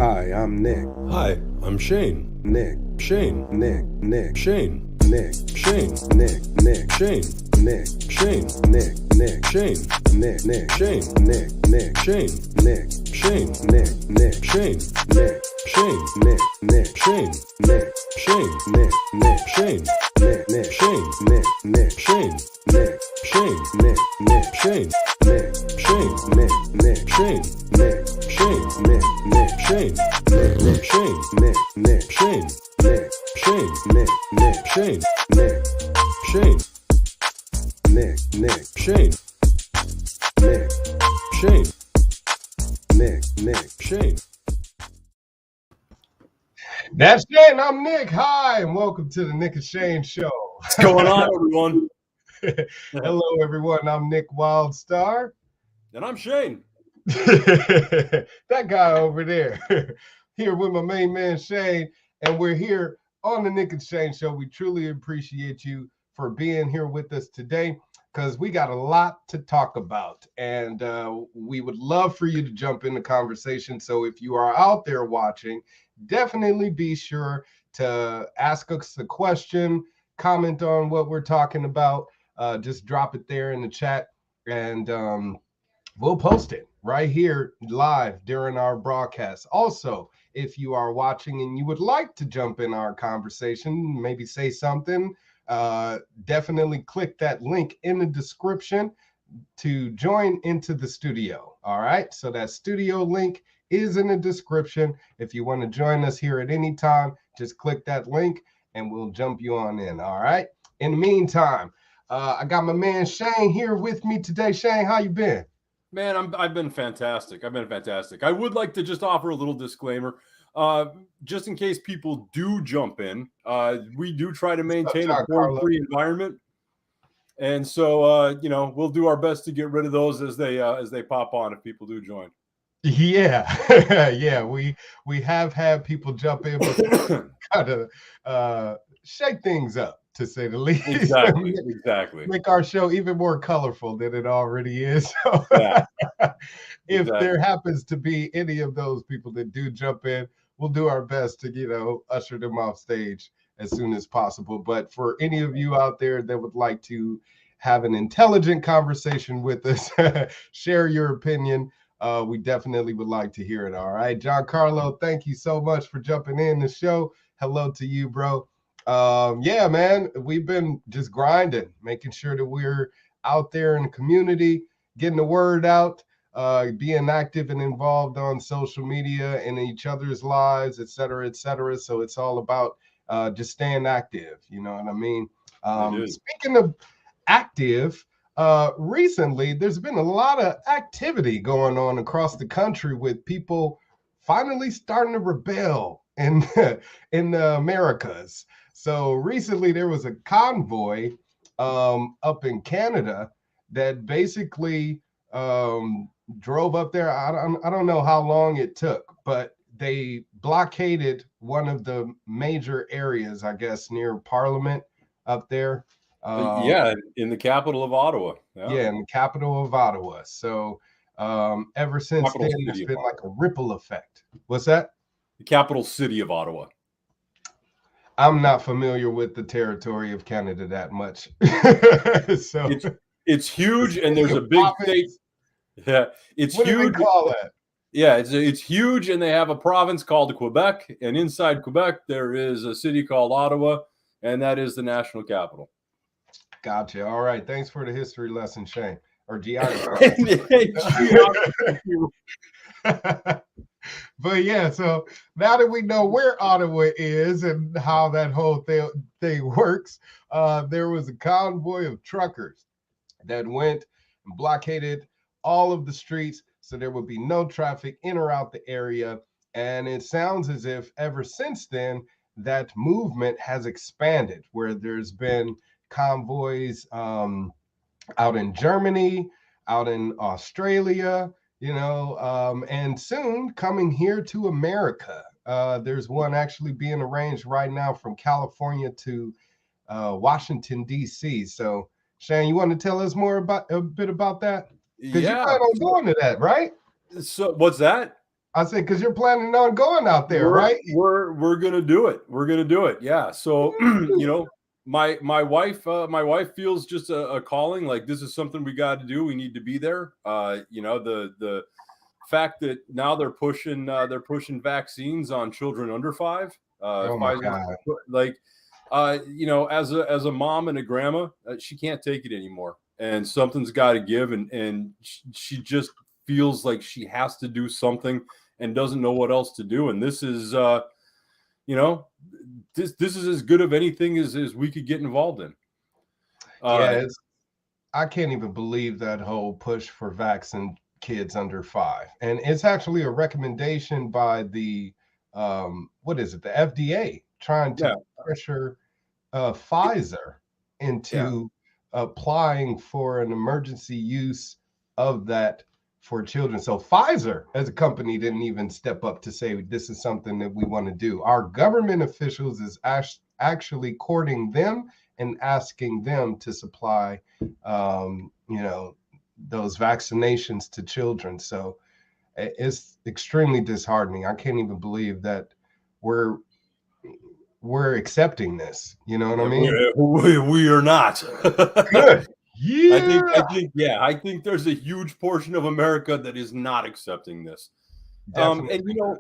Hi, I'm Nick. Hi, I'm Shane. Nick. Shane. Nick. Nick. Shane. Nick. Shane. Nick. Nick. Shane. Nick. Shane. Nick. Nick. Shane. Nick. Nick. Shane. Nick. Nick. Shane. Nick. Shane. Nick. Nick. Shane. Nick. Shane. Nick. Nick. Shane. Nick. Shane. Nick. Nick. Shane. Nick. Nick. Shane. Nick. Nick. Shane. Nick. Shane. Nick. Nick. Shane. Nick. Shane. Nick. Nick. Shane. Nick. Shane. Nick. Nick. Shane. Nick. Shane. Nick. Nick. Shane. Nick. Shane. Nick. Nick. Shane. Nick. Shane. Nick. Nick. Shane. Nick. Shane. Nick. Nick. Shane. That's Shane. I'm Nick. Hi, and welcome to the Nick and Shane Show. What's going on, everyone? Hello, everyone. I'm Nick Wildstar. And I'm Shane. That guy over there. Here with my main man, Shane. And we're here on the Nick and Shane Show. We truly appreciate you for being here with us today because we got a lot to talk about. And we would love for you to jump in the conversation. So if you are out there watching, definitely be sure to ask us a question, comment on what we're talking about. Just drop it there in the chat and we'll post it right here live during our broadcast. Also, if you are watching and you would like to jump in our conversation, maybe say something, definitely click that link in the description to join into the studio. All right. So that studio link is in the description. If you want to join us here at any time, just click that link and we'll jump you on in. All right. In the meantime, I got my man Shane here with me today. Shane, how you been? Man, I've been fantastic. I would like to just offer a little disclaimer, just in case people do jump in. We do try to maintain a porn-free environment, and so we'll do our best to get rid of those as they pop on if people do join. Yeah, yeah, we have had people jump in, but kind of shake things up, to say the least. Exactly. Make our show even more colorful than it already is. So Yeah. If there happens to be any of those people that do jump in, we'll do our best to, usher them off stage as soon as possible. But for any of you out there that would like to have an intelligent conversation with us, share your opinion. We definitely would like to hear it. All right. Giancarlo, thank you so much for jumping in the show. Hello to you, bro. Yeah, man, we've been just grinding, making sure that we're out there in the community, getting the word out, being active and involved on social media and each other's lives, et cetera, et cetera. So it's all about just staying active. You know what I mean? Speaking of active, recently there's been a lot of activity going on across the country with people finally starting to rebel in the Americas. So recently there was a convoy up in Canada that basically drove up there. I don't know how long it took, but they blockaded one of the major areas, I guess, near Parliament up there. In the capital of Ottawa. Yeah, in the capital of Ottawa. So ever since then, there's been like a ripple effect. What's that? The capital city of Ottawa. I'm not familiar with the territory of Canada that much. So it's huge, and there's a big state. Yeah, it's huge. What do they call that? Yeah, it's huge, and they have a province called Quebec, and inside Quebec there is a city called Ottawa, and that is the national capital. Gotcha. All right. Thanks for the history lesson, Shane, or geography. But yeah, so now that we know where Ottawa is and how that whole thing works, there was a convoy of truckers that went and blockaded all of the streets so there would be no traffic in or out the area. And it sounds as if ever since then, that movement has expanded, where there's been convoys out in Germany, out in Australia, and soon coming here to America. There's one actually being arranged right now from California to Washington, D.C. So, Shane, you want to tell us more about a bit about that? Because you plan on going to that, right? So, what's that? I said, because you're planning on going out there, right? We're gonna do it. We're gonna do it. Yeah. So my wife feels just a calling, like this is something we got to do. We need to be there. The fact that now they're pushing vaccines on children under 5. Oh my God. Like as a mom and a grandma, she can't take it anymore, and something's got to give, and she just feels like she has to do something and doesn't know what else to do. And this is this is as good of anything as we could get involved in. I can't even believe that whole push for vaccine kids under 5, and it's actually a recommendation by the what is it, the FDA, trying to pressure Pfizer into applying for an emergency use of that for children. So Pfizer as a company didn't even step up to say this is something that we want to do. Our government officials is actually courting them and asking them to supply those vaccinations to children. So it's extremely disheartening. I can't even believe that we're accepting this. You know what I mean? We are not. Good. Yeah. I think there's a huge portion of America that is not accepting this. Definitely. And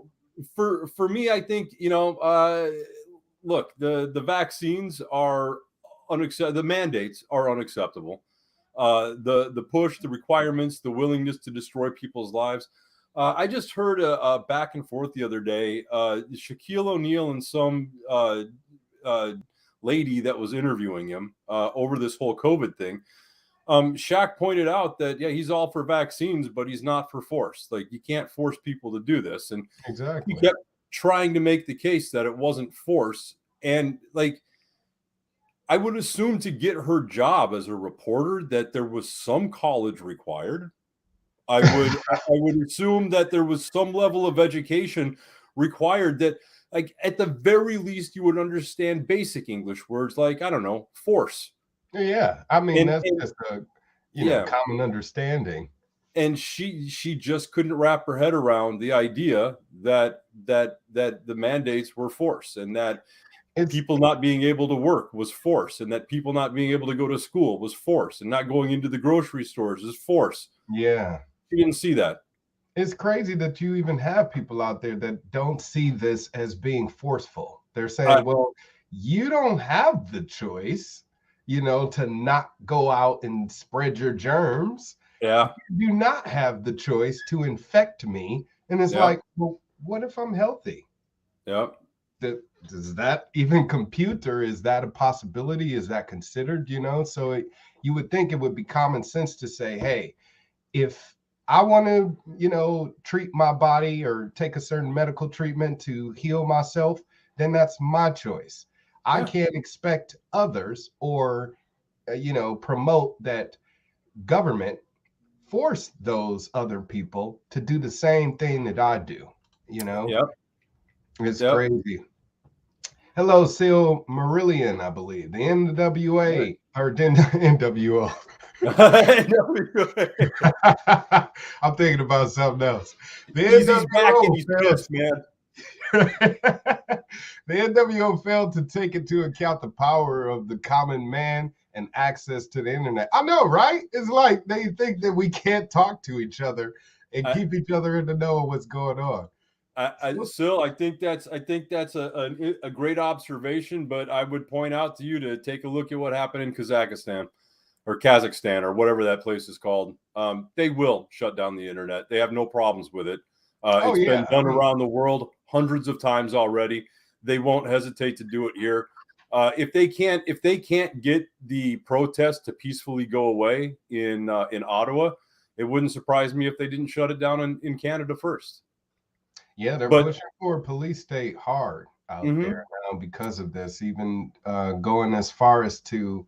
for me, I think look, the vaccines are unacceptable. The mandates are unacceptable. The push, the requirements, the willingness to destroy people's lives. I just heard a back and forth the other day. Shaquille O'Neal and some lady that was interviewing him over this whole COVID thing. Shaq pointed out that he's all for vaccines, but he's not for force. Like, you can't force people to do this, and exactly, he kept trying to make the case that it wasn't force. And like, I would assume to get her job as a reporter that there was some college required. I would assume that there was some level of education required, that like at the very least you would understand basic English words like, I don't know, force. Yeah, I mean, that's just a common understanding. And she just couldn't wrap her head around the idea that the mandates were force, and that people not being able to work was force, and that people not being able to go to school was force, and not going into the grocery stores is force. Yeah. She didn't see that. It's crazy that you even have people out there that don't see this as being forceful. They're saying, well, you don't have the choice, to not go out and spread your germs. Yeah. You do not have the choice to infect me. And it's like, well, what if I'm healthy? Yep. Does that even compute, or is that a possibility? Is that considered, So you would think it would be common sense to say, hey, if I want to, treat my body or take a certain medical treatment to heal myself, then that's my choice. Yeah. I can't expect others or, promote that government force those other people to do the same thing that I do, Yep. It's crazy. Hello, Seal Marillion, I believe. The NWA, or NWO. I'm thinking about something else. The NWO failed to take into account the power of the common man and access to the internet. I know, right? It's like they think that we can't talk to each other and keep each other in the know of what's going on. I think that's a great observation, but I would point out to you to take a look at what happened in Kazakhstan or whatever that place is called. They will shut down the internet. They have no problems with it. It's been done around the world hundreds of times already. They won't hesitate to do it here. If they can't get the protest to peacefully go away in Ottawa, it wouldn't surprise me if they didn't shut it down in Canada first. Yeah, they're pushing for a police state hard out there now because of this, even going as far as to,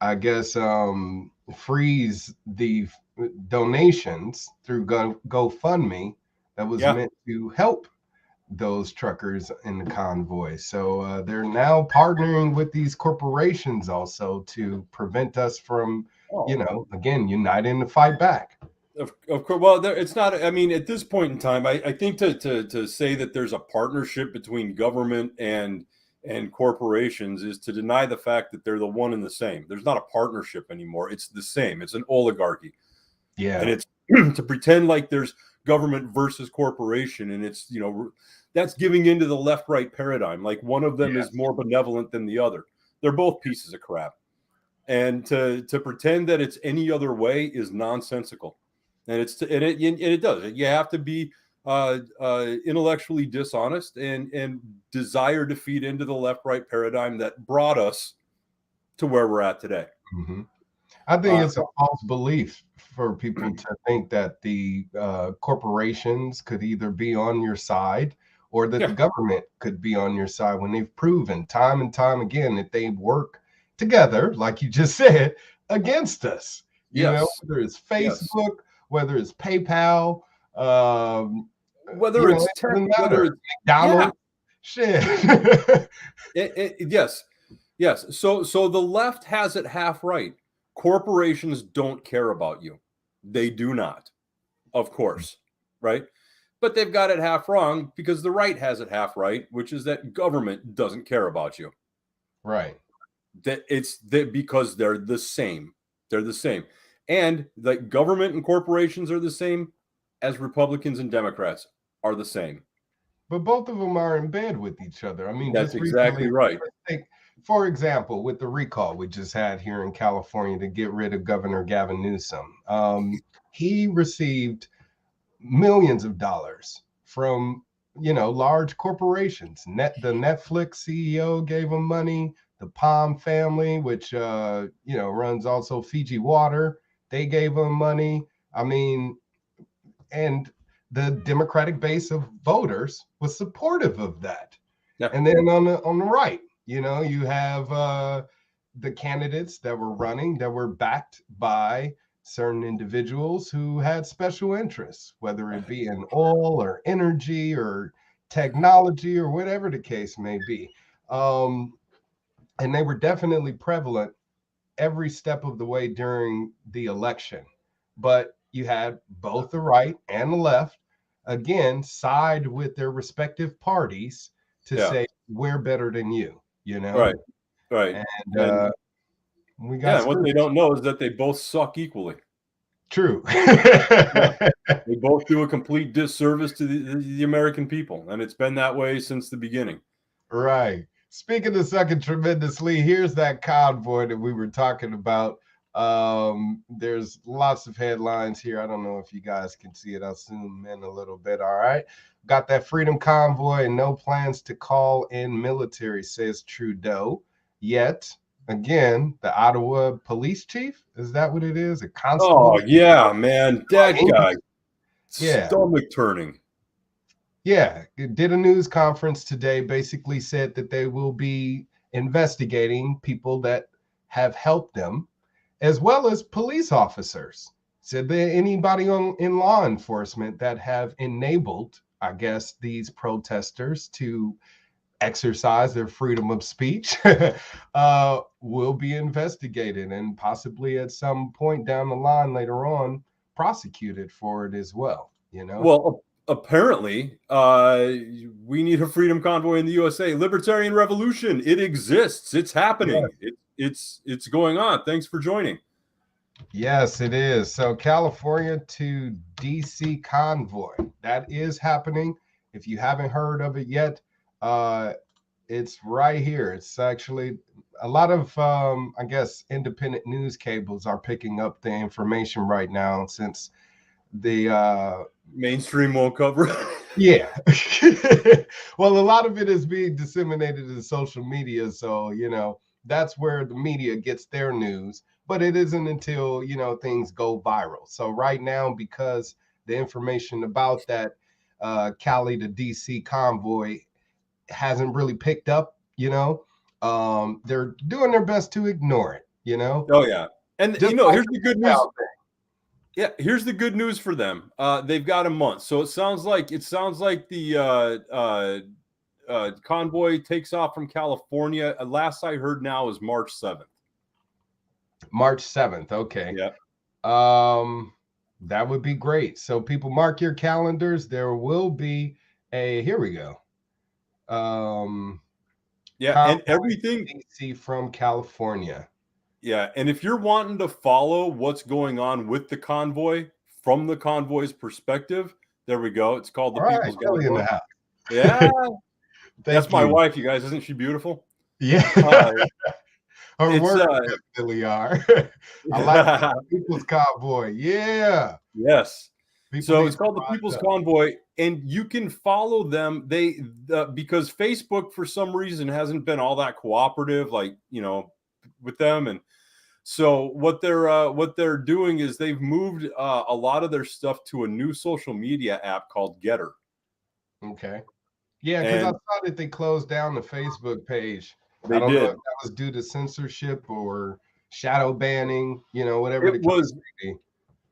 I guess, freeze the donations through GoFundMe that was meant to help those truckers in the convoy. So they're now partnering with these corporations also to prevent us from, again, uniting to fight back. Of course. Well, it's not. I mean, at this point in time, I think to say that there's a partnership between government and corporations is to deny the fact that they're the one and the same. There's not a partnership anymore. It's the same. It's an oligarchy. Yeah. And it's to pretend like there's government versus corporation, and it's, that's giving into the left-right paradigm. Like one of them is more benevolent than the other. They're both pieces of crap. And to pretend that it's any other way is nonsensical. And it does. You have to be intellectually dishonest and desire to feed into the left-right paradigm that brought us to where we're at today. Mm-hmm. I think it's a false belief for people to think that the corporations could either be on your side or that the government could be on your side, when they've proven time and time again that they work together, like you just said, against us. You know, whether it's Facebook, whether it's PayPal, whether it's tech, whether it's McDonald's, shit. Yes. So the left has it half right. Corporations don't care about you. They do not, of course, right? But they've got it half wrong because the right has it half right, which is that government doesn't care about you. Right. Because they're the same. They're the same. And the government and corporations are the same as Republicans and Democrats are the same. But both of them are in bed with each other. I mean, that's exactly right. For example, with the recall we just had here in California to get rid of Governor Gavin Newsom, he received millions of dollars from, large corporations. The Netflix CEO gave him money. The Palm family, which, runs also Fiji Water, they gave him money. I mean, and the Democratic base of voters was supportive of that. Yeah. And then on the right, you have the candidates that were running that were backed by certain individuals who had special interests, whether it be in oil or energy or technology or whatever the case may be. And they were definitely prevalent every step of the way during the election. But you had both the right and the left, again, side with their respective parties to say, we're better than you, Right. And we got and what they don't know is that they both suck equally. True. They both do a complete disservice to the American people, and it's been that way since the beginning. Right. Speaking of sucking tremendously, here's that convoy that we were talking about. There's lots of headlines here. I don't know if you guys can see it. I'll zoom in a little bit. All right. Got that Freedom Convoy and no plans to call in military, says Trudeau. Yet, again, the Ottawa police chief, is that what it is? A constable? Oh, yeah, man. That guy. Stomach turning. Yeah, it did a news conference today, basically said that they will be investigating people that have helped them, as well as police officers. Said that anybody in law enforcement that have enabled, I guess, these protesters to exercise their freedom of speech will be investigated and possibly at some point down the line later on prosecuted for it as well. Well, apparently, we need a freedom convoy in the USA. Libertarian revolution. It exists. It's happening. Yes. It's going on. Thanks for joining. Yes, it is. So California to DC convoy. That is happening. If you haven't heard of it yet, it's right here. It's actually a lot of, I guess, independent news cables are picking up the information right now since the mainstream won't cover it. Yeah. Well, a lot of it is being disseminated in social media. So, that's where the media gets their news. But it isn't until, things go viral. So right now, because the information about that Cali to DC convoy hasn't really picked up, they're doing their best to ignore it, Oh, yeah. And, here's the good news. Yeah, here's the good news for them. They've got a month. So it sounds like the convoy takes off from California. Last I heard now is March 7th. March 7th. Okay. Yeah. That would be great. So people mark your calendars. There will be here we go. Yeah, and Convoy everything DC from California. Yeah, and if you're wanting to follow what's going on with the convoy from the convoy's perspective, there we go. It's called the All right, People's Kelly in Convoy. the house. Yeah, that's Thank my you. wife, you guys. Isn't she beautiful? Yeah, her It's words definitely are. I like that. People's Convoy. Yeah. yes. People So need it's to called the rise People's up. Convoy, and you can follow them. Because Facebook for some reason hasn't been all that cooperative, like with them, and so what they're doing is they've moved a lot of their stuff to a new social media app called Getter. Okay. Yeah, because I And saw that they closed down the Facebook page. I they don't know did. if that was due to censorship or shadow banning, whatever the It case was may be.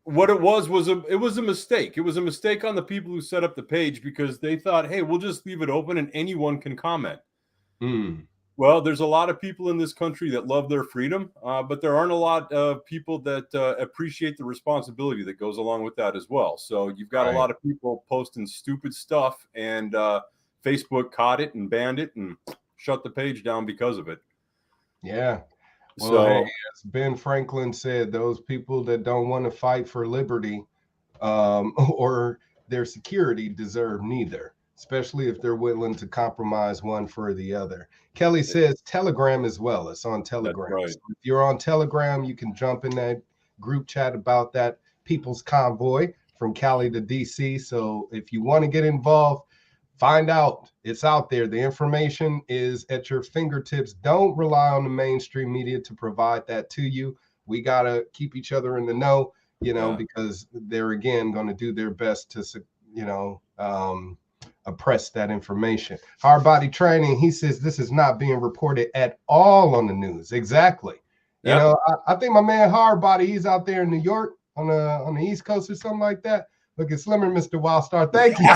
what it was a mistake. It was a mistake on the people who set up the page because they thought, hey, we'll just leave it open and anyone can comment. Mm. Well, there's a lot of people in this country that love their freedom, but there aren't a lot of people that appreciate the responsibility that goes along with that as well. So you've got a Right. lot of people posting stupid stuff, and Facebook caught it and banned it and shut the page down because of it. Yeah. Well, hey, So as Ben Franklin said, those people that don't want to fight for liberty or their security deserve neither, especially if they're willing to compromise one for the other. Kelly says Telegram as well. It's on that's Telegram. right. So if you're on Telegram, you can jump in that group chat about that People's Convoy from Cali to DC. So if you want to get involved, find out. It's out there. The information is at your fingertips. Don't rely on the mainstream media to provide that to you. We got to keep each other in the know, because they're, again, going to do their best to, oppress that information. Hard body training, he says this is not being reported at all on the news. Exactly. Yeah. I think my man Hard Body, he's out there in New York on the East Coast or something like that. Looking slimmer, Mr. Wildstar. Thank you.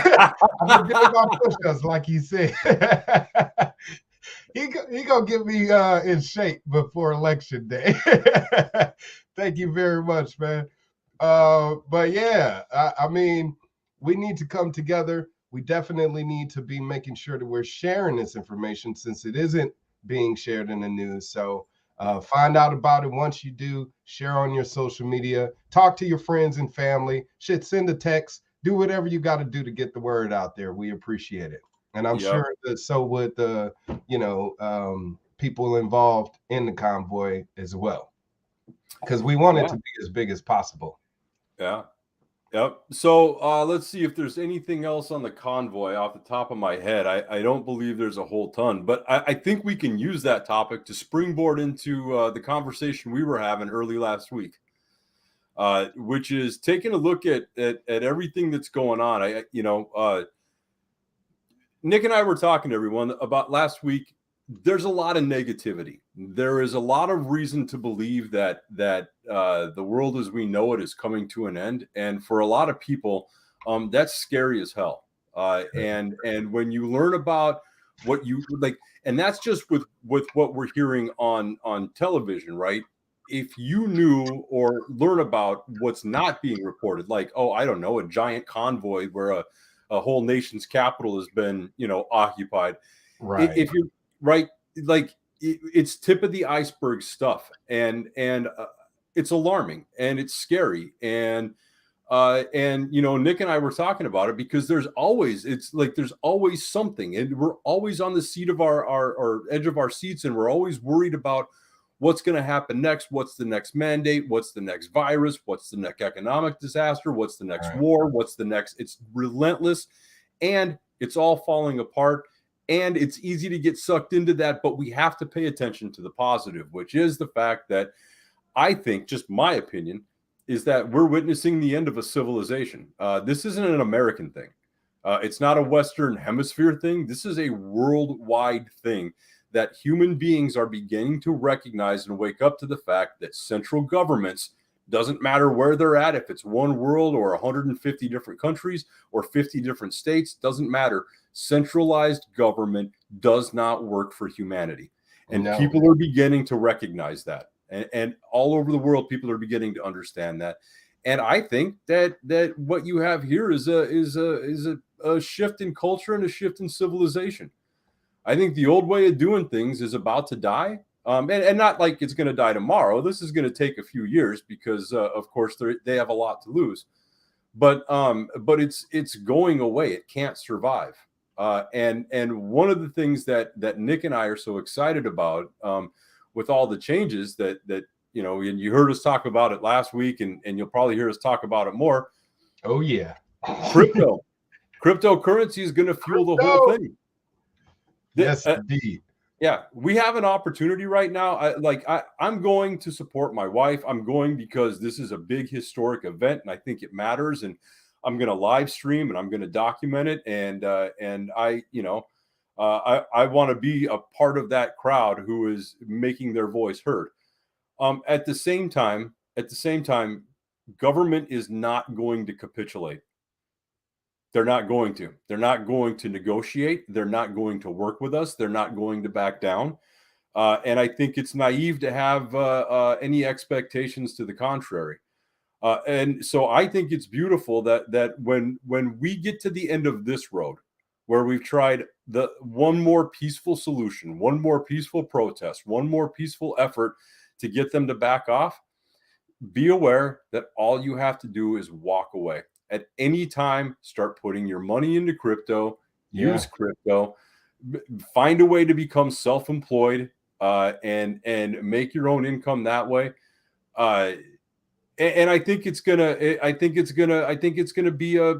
I'm gonna give my push-ups, like he said. he gonna get me in shape before election day. Thank you very much, man. But yeah, I mean, we need to come together. We definitely need to be making sure that we're sharing this information since it isn't being shared in the news. So find out about it. Once you do, share on your social media, talk to your friends and family. Shit, send a text, do whatever you got to do to get the word out there. We appreciate it. And I'm sure that so would the, people involved in the convoy as well, because we want it to be as big as possible. Yeah. Yep. So let's see if there's anything else on the convoy off the top of my head. I don't believe there's a whole ton, but I think we can use that topic to springboard into the conversation we were having early last week, which is taking a look at everything that's going on. Nick and I were talking to everyone about last week. There's a lot of negativity. There is a lot of reason to believe that the world as we know it is coming to an end, and for a lot of people, that's scary as hell. And when you learn about what you like, and that's just with what we're hearing on television, right? If you knew or learn about what's not being reported, like, oh, I don't know, a giant convoy where a whole nation's capital has been, occupied. Right. If you're right, like it's tip of the iceberg stuff, and it's alarming and it's scary, and Nick and I were talking about it because there's always something, and we're always on the seat of our edge of our seats, and we're always worried about what's going to happen next. What's the next mandate? What's the next virus? What's the next economic disaster? What's the next war? What's the next? It's relentless, and it's all falling apart. And it's easy to get sucked into that, but we have to pay attention to the positive, which is the fact that I think, just my opinion, is that we're witnessing the end of a civilization. This isn't an American thing. It's not a Western Hemisphere thing. This is a worldwide thing that human beings are beginning to recognize and wake up to the fact that central governments, doesn't matter where they're at, if it's one world or 150 different countries or 50 different states, doesn't matter. Centralized government does not work for humanity. And people are beginning to recognize that. And all over the world, people are beginning to understand that. And I think that what you have here is a shift in culture and a shift in civilization. I think the old way of doing things is about to die. And not like it's going to die tomorrow. This is going to take a few years because, of course, they have a lot to lose. But it's going away. It can't survive. And one of the things that Nick and I are so excited about, with all the changes that and you heard us talk about it last week, and you'll probably hear us talk about it more. Oh yeah, cryptocurrency is going to fuel the whole thing. Yes, indeed. Yeah, we have an opportunity right now. I'm going to support my wife. I'm going because this is a big historic event, and I think it matters. And I'm going to live stream and I'm going to document it. And I want to be a part of that crowd who is making their voice heard. At the same time, government is not going to capitulate. They're not going to. They're not going to negotiate. They're not going to work with us. They're not going to back down. And I think it's naive to have any expectations to the contrary. And so I think it's beautiful that when we get to the end of this road, where we've tried the one more peaceful solution, one more peaceful protest, one more peaceful effort to get them to back off, be aware that all you have to do is walk away. At any time, start putting your money into crypto, use crypto, find a way to become self-employed, and make your own income that way. And I think it's gonna be a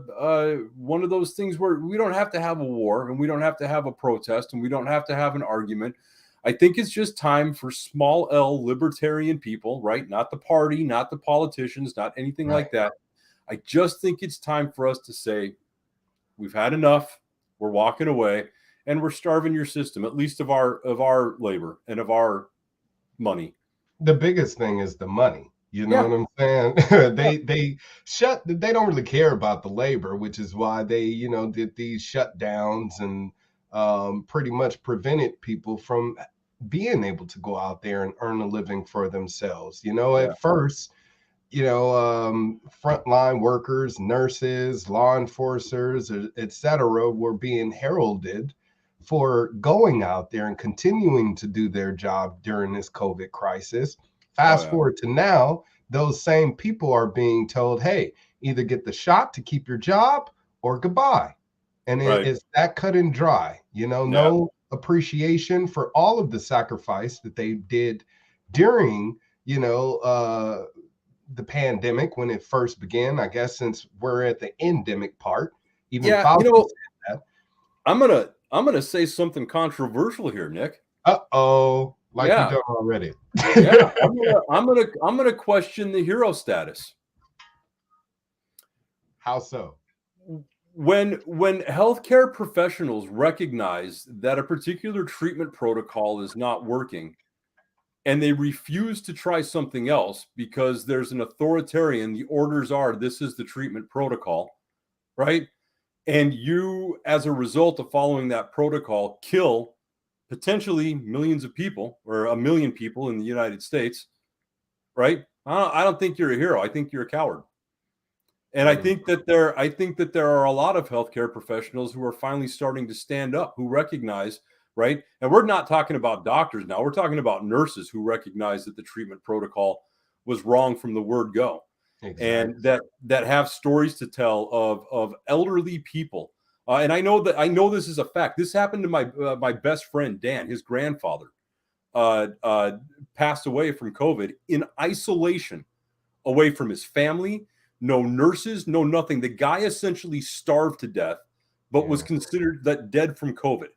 one of those things where we don't have to have a war, and we don't have to have a protest, and we don't have to have an argument. I think it's just time for small L libertarian people, right? Not the party, not the politicians, not anything like that. I just think it's time for us to say, we've had enough. We're walking away, and we're starving your system, at least of our labor and of our money. The biggest thing is the money. You know what I'm saying? They don't really care about the labor, which is why they, did these shutdowns and pretty much prevented people from being able to go out there and earn a living for themselves. At first, frontline workers, nurses, law enforcers, etc., were being heralded for going out there and continuing to do their job during this COVID crisis. Fast forward to now, those same people are being told, hey, either get the shot to keep your job or goodbye. And it's that cut and dry, no appreciation for all of the sacrifice that they did during, the pandemic when it first began. I guess since we're at the endemic part, even Fauci said that. I'm gonna say something controversial here, Nick. Uh-oh. Like you done already. I'm gonna question the hero status. How so? When healthcare professionals recognize that a particular treatment protocol is not working, and they refuse to try something else because there's an authoritarian, the orders are, this is the treatment protocol, right? And you, as a result of following that protocol, kill potentially millions of people, or 1 million people in the United States, right? I don't think you're a hero. I think you're a coward. And I think that there are a lot of healthcare professionals who are finally starting to stand up, who recognize, right? And we're not talking about doctors now. We're talking about nurses who recognize that the treatment protocol was wrong from the word go. Exactly. And that have stories to tell of elderly people. And I know this is a fact. This happened to my best friend, Dan. His grandfather passed away from COVID in isolation, away from his family, no nurses, no nothing. The guy essentially starved to death, but was considered dead from COVID.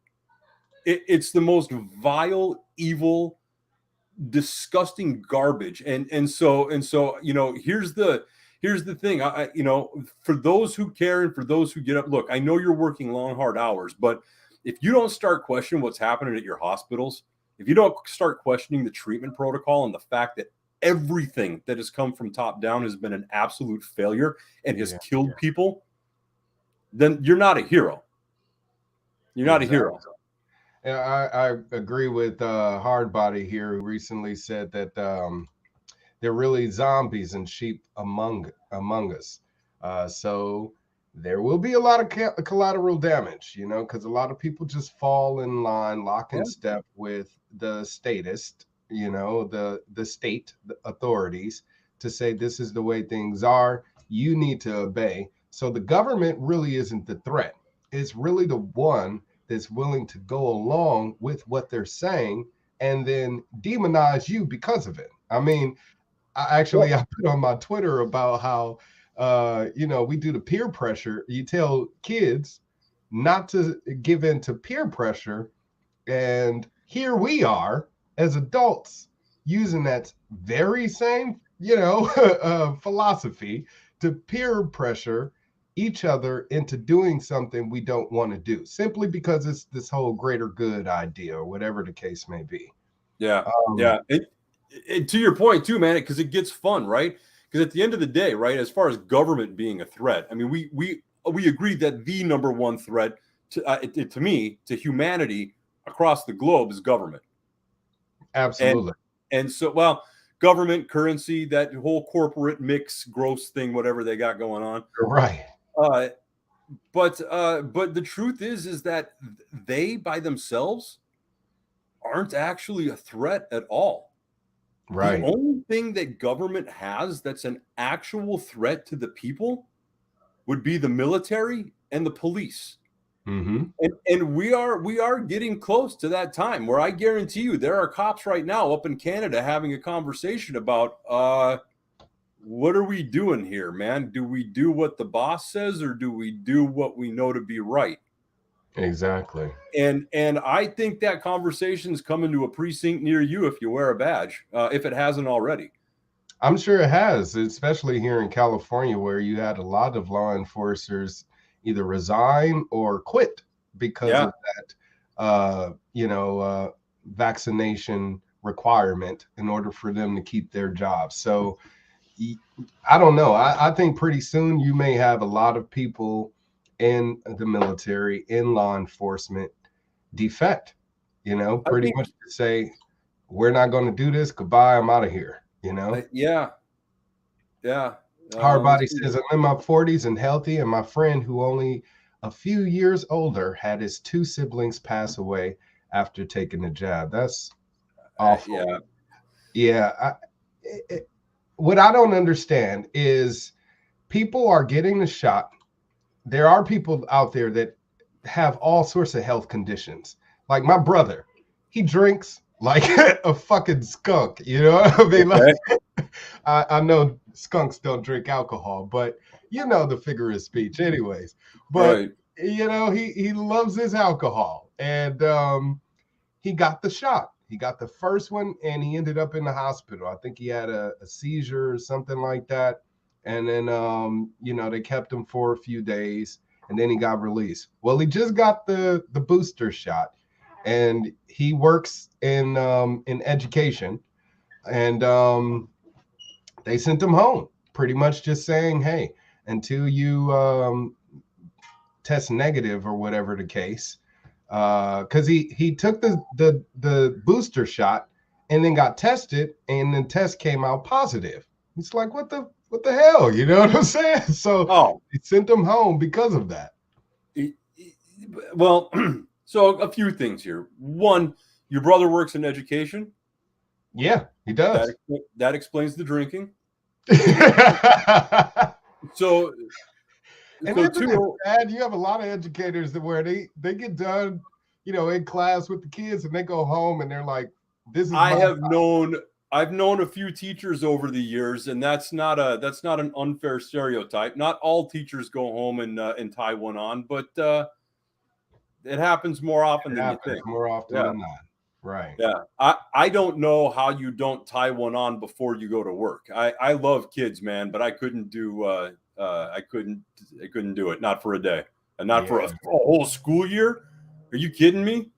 It's the most vile, evil, disgusting garbage. And so here's the thing. For those who care and for those who get up, look, I know you're working long, hard hours, but if you don't start questioning what's happening at your hospitals, if you don't start questioning the treatment protocol and the fact that everything that has come from top down has been an absolute failure and has killed people, then you're not a hero. You're not a hero. Yeah, I agree with Hardbody here, who recently said that they're really zombies and sheep among us. So there will be a lot of collateral damage, because a lot of people just fall in line, lock in step with the statist, the state the authorities to say this is the way things are. You need to obey. So the government really isn't the threat. It's really the one that's willing to go along with what they're saying and then demonize you because of it. I mean, I put on my Twitter about how, we do the peer pressure. You tell kids not to give in to peer pressure. And here we are as adults using that very same, philosophy to peer pressure each other into doing something we don't want to do simply because it's this whole greater good idea or whatever the case may be. Yeah. And to your point too, man, because it gets fun, right? Because at the end of the day, right, as far as government being a threat, I mean, we agree that the number one threat to me, to humanity across the globe is government. Absolutely. And so, well, government, currency, that whole corporate mix, gross thing, whatever they got going on. Right. But the truth is that they by themselves aren't actually a threat at all. Right. The only thing that government has that's an actual threat to the people would be the military and the police. Mm-hmm. And we are getting close to that time where I guarantee you there are cops right now up in Canada having a conversation about what are we doing here, man? Do we do what the boss says or do we do what we know to be right? Exactly. And I think that conversation is coming to a precinct near you if you wear a badge, if it hasn't already. I'm sure it has, especially here in California, where you had a lot of law enforcers either resign or quit because of that, vaccination requirement in order for them to keep their jobs. So I don't know. I think pretty soon you may have a lot of people in the military, in law enforcement, defect, pretty much to say, we're not going to do this. Goodbye. I'm out of here, Yeah. Hardbody says, I'm in my 40s and healthy, and my friend who only a few years older had his 2 siblings pass away after taking the jab. That's awful. What I don't understand is people are getting the shot. There are people out there that have all sorts of health conditions. Like my brother, he drinks like a fucking skunk. You know what I mean? Okay. Like, I know skunks don't drink alcohol, but the figure of speech anyways. But, he loves his alcohol. And he got the shot. He got the first one, and he ended up in the hospital. I think he had a seizure or something like that. And then, they kept him for a few days, and then he got released. Well, he just got the booster shot, and he works in education, and they sent him home, pretty much just saying, hey, until you test negative or whatever the case, because he took the booster shot and then got tested, and the test came out positive. It's like, what the hell? You know what I'm saying? So they sent him home because of that. Well, so a few things here. One, your brother works in education. Yeah, he does. That explains the drinking. So two, bad? You have a lot of educators where they get done, in class with the kids, and they go home and they're like, "This is." I've known a few teachers over the years, and that's not an unfair stereotype. Not all teachers go home and tie one on, but it happens more often than you think. More often than not. Right. Yeah. I don't know how you don't tie one on before you go to work. I love kids, man, but I couldn't do I couldn't do it. Not for a day. And not for a whole school year. Are you kidding me?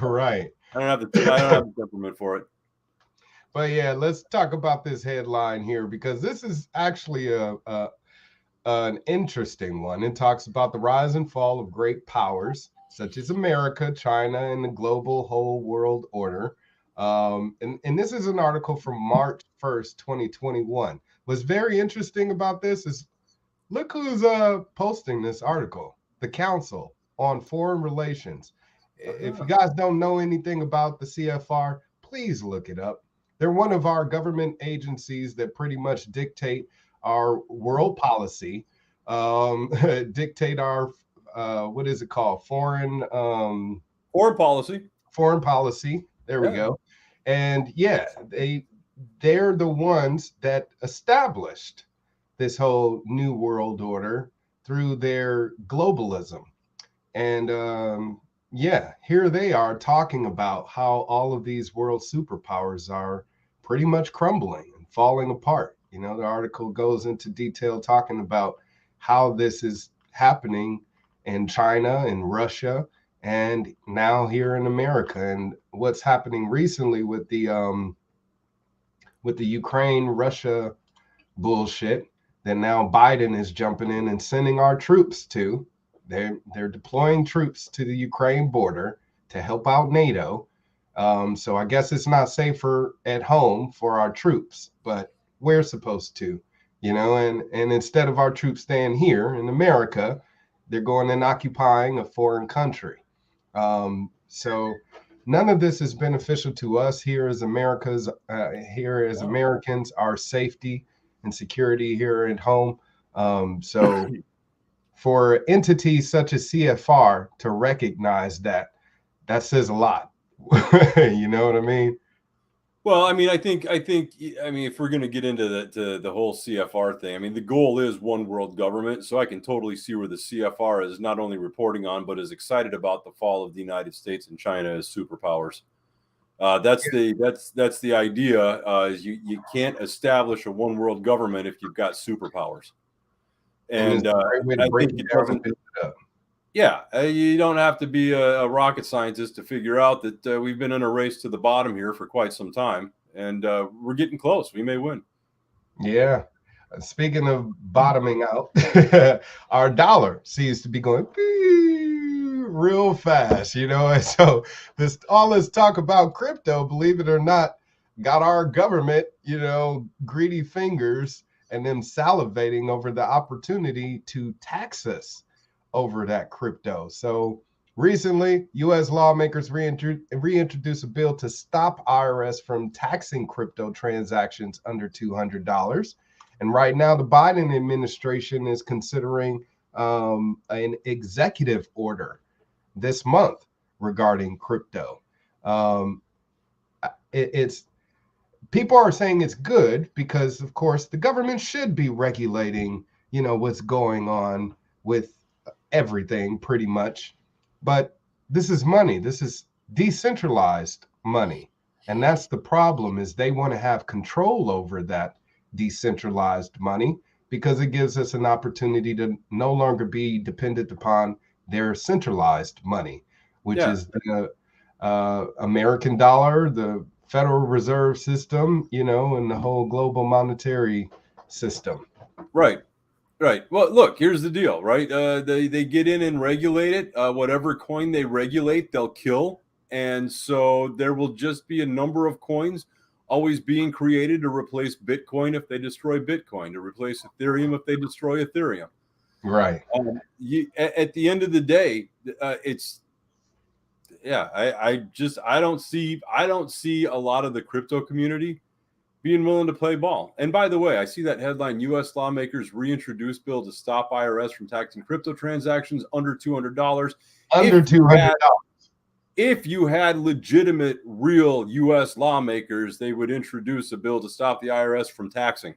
Right. I don't have the temperament for it. But yeah, let's talk about this headline here, because this is actually an interesting one. It talks about the rise and fall of great powers such as America, China, and the global whole world order. And this is an article from March 1st, 2021. What's very interesting about this is look who's posting this article, the Council on Foreign Relations. If you guys don't know anything about the CFR, please look it up. They're one of our government agencies that pretty much dictate our world policy, dictate our what is it called? Foreign policy. Foreign policy. There we go. And yeah, they're the ones that established this whole new world order through their globalism. And yeah, here they are talking about how all of these world superpowers are pretty much crumbling and falling apart. You know, the article goes into detail talking about how this is happening in China and Russia and now here in America, and what's happening recently with the Ukraine Russia bullshit that now Biden is jumping in and sending our troops to. They're deploying troops to the Ukraine border to help out NATO. So I guess it's not safer at home for our troops, but we're supposed to, you know, and instead of our troops staying here in America, they're going and occupying a foreign country. So none of this is beneficial to us here as Americans, our safety and security here at home. So for entities such as CFR to recognize that says a lot. You know what I mean? Well, I mean, I think, if we're going to get into the whole CFR thing, I mean, the goal is one world government. So I can totally see where the CFR is not only reporting on, but is excited about the fall of the United States and China as superpowers. That's the idea. Is you can't establish a one world government if you've got superpowers. And I think it doesn't. Yeah, you don't have to be a rocket scientist to figure out that we've been in a race to the bottom here for quite some time, and we're getting close. We may win. Yeah. Speaking of bottoming out, our dollar seems to be going real fast, you know. And so all this talk about crypto, believe it or not, got our government, you know, greedy fingers and them salivating over the opportunity to tax us over that crypto. So recently, U.S. lawmakers reintroduced a bill to stop IRS from taxing crypto transactions under $200. And right now, the Biden administration is considering an executive order this month regarding crypto. It's people are saying it's good because, of course, the government should be regulating, you know, what's going on with everything pretty much. But this is money. This is decentralized money. And that's the problem, is they want to have control over that decentralized money because it gives us an opportunity to no longer be dependent upon their centralized money, which is the American dollar, the Federal Reserve System, you know, and the whole global monetary system. Right. Well, look, here's the deal, right? They get in and regulate it. Whatever coin they regulate, they'll kill. And so there will just be a number of coins always being created to replace Bitcoin if they destroy Bitcoin, to replace Ethereum if they destroy Ethereum. Right. At the end of the day, I don't see a lot of the crypto community being willing to play ball. And by the way, I see that headline: U.S. lawmakers reintroduce bill to stop IRS from taxing crypto transactions under $200. Under $200. If you had legitimate, real U.S. lawmakers, they would introduce a bill to stop the IRS from taxing.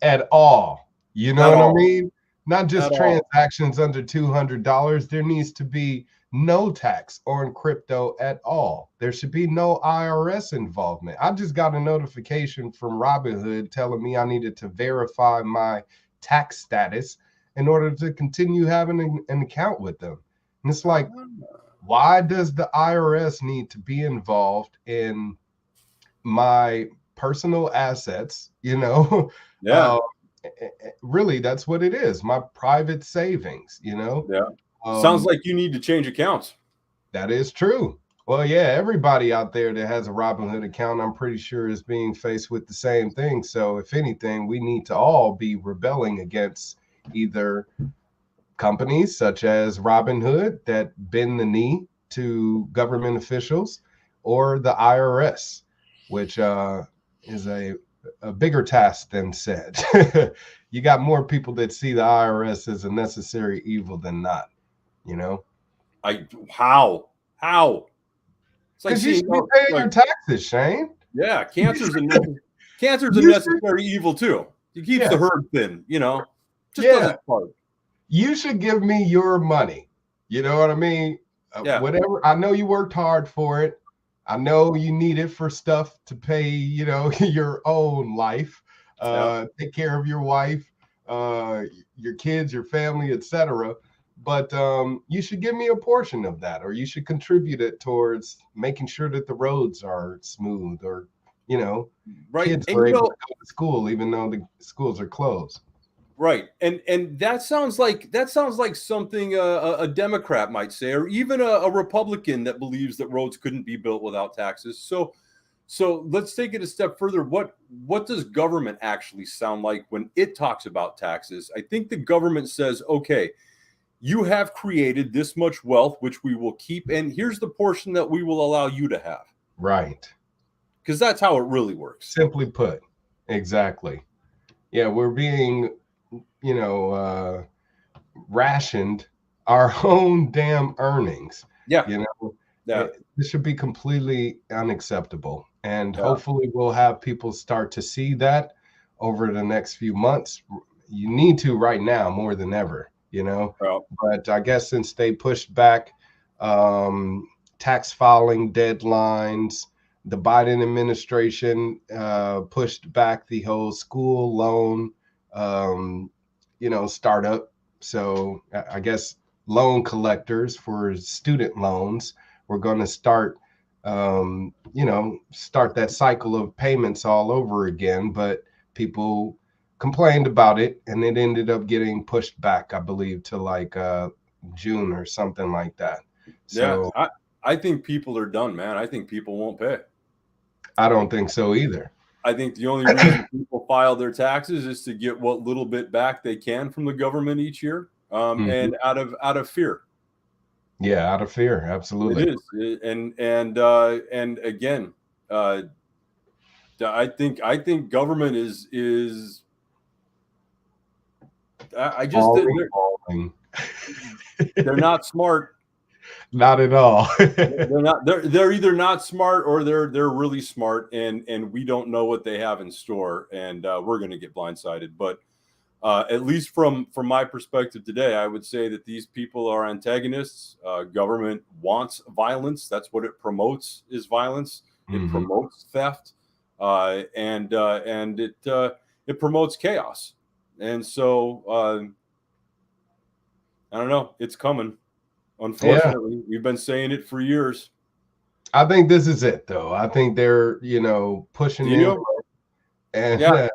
At all. You know what I mean? Not just transactions under $200. There needs to be no tax on crypto at all. There should be no IRS involvement. I just got a notification from Robinhood telling me I needed to verify my tax status in order to continue having an account with them. And it's like, why does the IRS need to be involved in my personal assets? You know, really, that's what it is. My private savings, you know? Yeah. Sounds like you need to change accounts. That is true. Well, yeah, everybody out there that has a Robinhood account, I'm pretty sure is being faced with the same thing. So if anything, we need to all be rebelling against either companies such as Robinhood that bend the knee to government officials, or the IRS, which is a bigger task than said. You got more people that see the IRS as a necessary evil than not, you know? How? It's like Because you seeing should be paying like your taxes, Shane. yeah, cancer's a You should, necessary evil too. It keeps the yes, herd thin, just does yeah. its part. You should give me your money. You know what I mean? Yeah, Whatever. I know you worked hard for it. I know you need it for stuff to pay, your own life, yeah. take care of your wife, your kids, your family, etc. But you should give me a portion of that, or you should contribute it towards making sure that the roads are smooth, or Right. kids And are able to go to school even though the schools are closed. right. And that sounds like something a Democrat might say, or even a Republican that believes that roads couldn't be built without taxes. So let's take it a step further. What does government actually sound like when it talks about taxes? I think the government says, okay, you have created this much wealth, which we will keep, and here's the portion that we will allow you to have. Right. Because that's how it really works. Simply put, exactly. Yeah, we're being, rationed our own damn earnings. Yeah. Yeah. This should be completely unacceptable. And Yeah. hopefully we'll have people start to see that over the next few months. You need to right now more than ever, Yeah. But I guess since they pushed back tax filing deadlines, the Biden administration pushed back the whole school loan, startup. So I guess loan collectors for student loans, we're going to start, start that cycle of payments all over again. But people complained about it, and it ended up getting pushed back, I believe, to like June or something like that. So yeah, I think people are done, man. I think people won't pay. I don't think so either. I think the only reason people file their taxes is to get what little bit back they can from the government each year, and out of fear. Yeah, out of fear, absolutely. It is, and again, I think government is. I just they're not smart. Not at all. They're not. They're either not smart or they're really smart, and we don't know what they have in store, and we're going to get blindsided. But at least from my perspective today, I would say that these people are antagonists. Government wants violence. That's what it promotes, is violence. It promotes theft, and it promotes chaos. And so I don't know. It's coming. Unfortunately, we've been saying it for years. I think this is it, though. I think they're, pushing it. And, at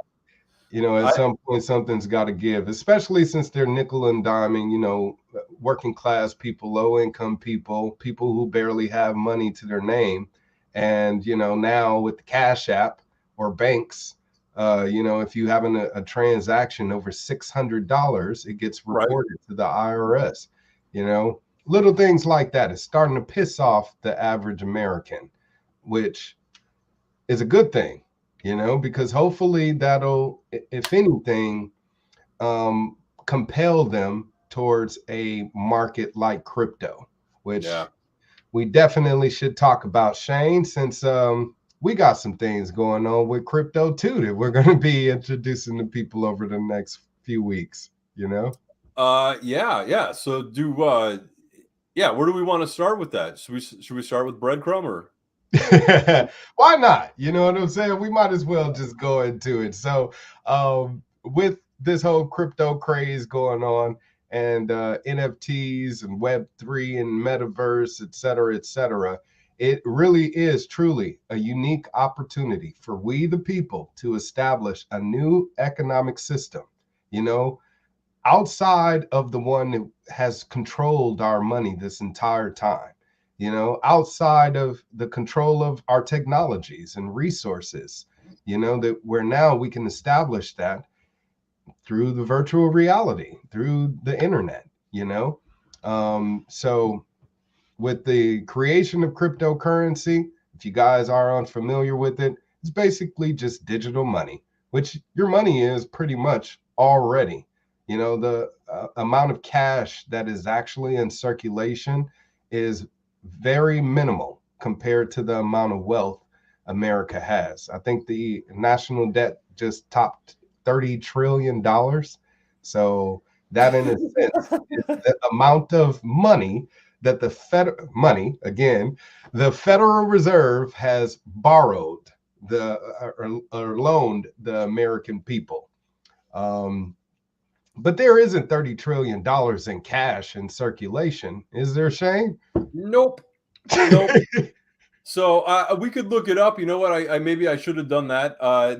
some point, something's got to give, especially since they're nickel and diming, working class people, low income people who barely have money to their name. And, now with the Cash App or banks, if you have a transaction over $600, it gets reported to the IRS, little things like that is starting to piss off the average American, which is a good thing, because hopefully that'll, if anything, compel them towards a market like crypto, which we definitely should talk about, Shane, since we got some things going on with crypto too that we're going to be introducing to people over the next few weeks, Yeah. So where do we want to start with that? Should we start with breadcrumb or? Why not? You know what I'm saying? We might as well just go into it. So with this whole crypto craze going on, and NFTs and Web3 and metaverse, et cetera, it really is truly a unique opportunity for we the people to establish a new economic system, outside of the one that has controlled our money this entire time. outside of the control of our technologies and resources, that where now we can establish that through the virtual reality, through the internet, So with the creation of cryptocurrency, if you guys are unfamiliar with it, it's basically just digital money, which your money is pretty much already. The amount of cash that is actually in circulation is very minimal compared to the amount of wealth America has. I think the national debt just topped $30 trillion. So that, in a sense, is the amount of money that the Federal Reserve has borrowed or loaned the American people. But there isn't $30 trillion in cash in circulation, is there, Shane? Nope. So we could look it up. You know what? I maybe I should have done that.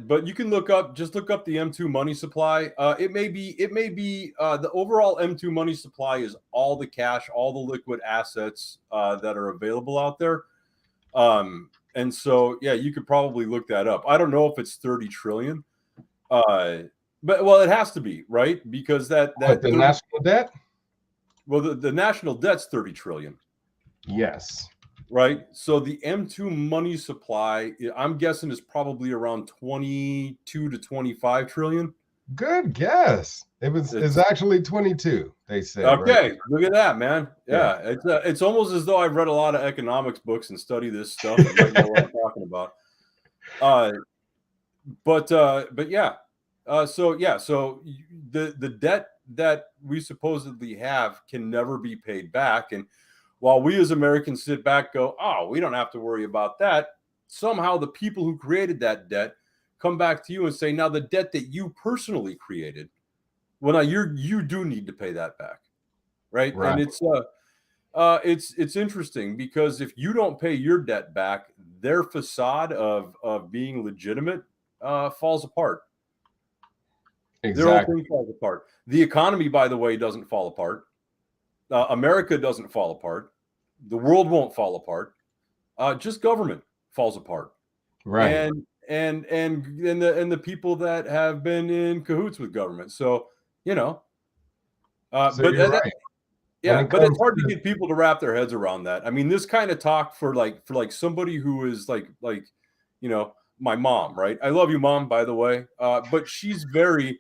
But you can look up the M2 money supply. It may be the overall M2 money supply is all the cash, all the liquid assets that are available out there. And so yeah, you could probably look that up. I don't know if it's 30 trillion. But it has to be, right? Because the national debt. Well, the national debt's 30 trillion. Yes. Right. So the M2 money supply, I'm guessing, is probably around 22 to 25 trillion. Good guess. It's actually 22. They said. Okay, right? Look at that, man. Yeah. It's almost as though I've read a lot of economics books and study this stuff and might know what I'm talking about. But yeah. So the debt that we supposedly have can never be paid back. And while we as Americans sit back, go, oh, we don't have to worry about that. Somehow the people who created that debt come back to you and say, now the debt that you personally created, well, now you do need to pay that back. Right. And it's interesting because if you don't pay your debt back, their facade of being legitimate falls apart. Exactly. Their whole thing falls apart. The economy, by the way, doesn't fall apart. America doesn't fall apart. The world won't fall apart. Just government falls apart. Right. And the people that have been in cahoots with government. So, so but you're right. But it's hard to get people to wrap their heads around that. I mean, this kind of talk for somebody who is like my mom, right? I love you, Mom, by the way. But she's very,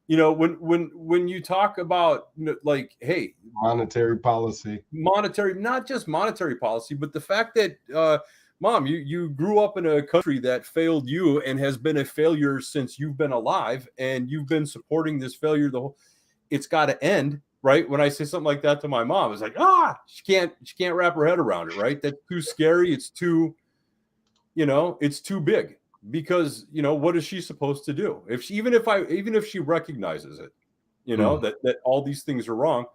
when you talk about hey, monetary policy, not just monetary policy, but the fact that Mom, you grew up in a country that failed you and has been a failure since you've been alive, and you've been supporting this failure it's got to end, right? When I say something like that to my mom, it's like, she can't wrap her head around it, right? That's too scary. It's too, it's too big. Because what is she supposed to do even if she recognizes it, that all these things are wrong?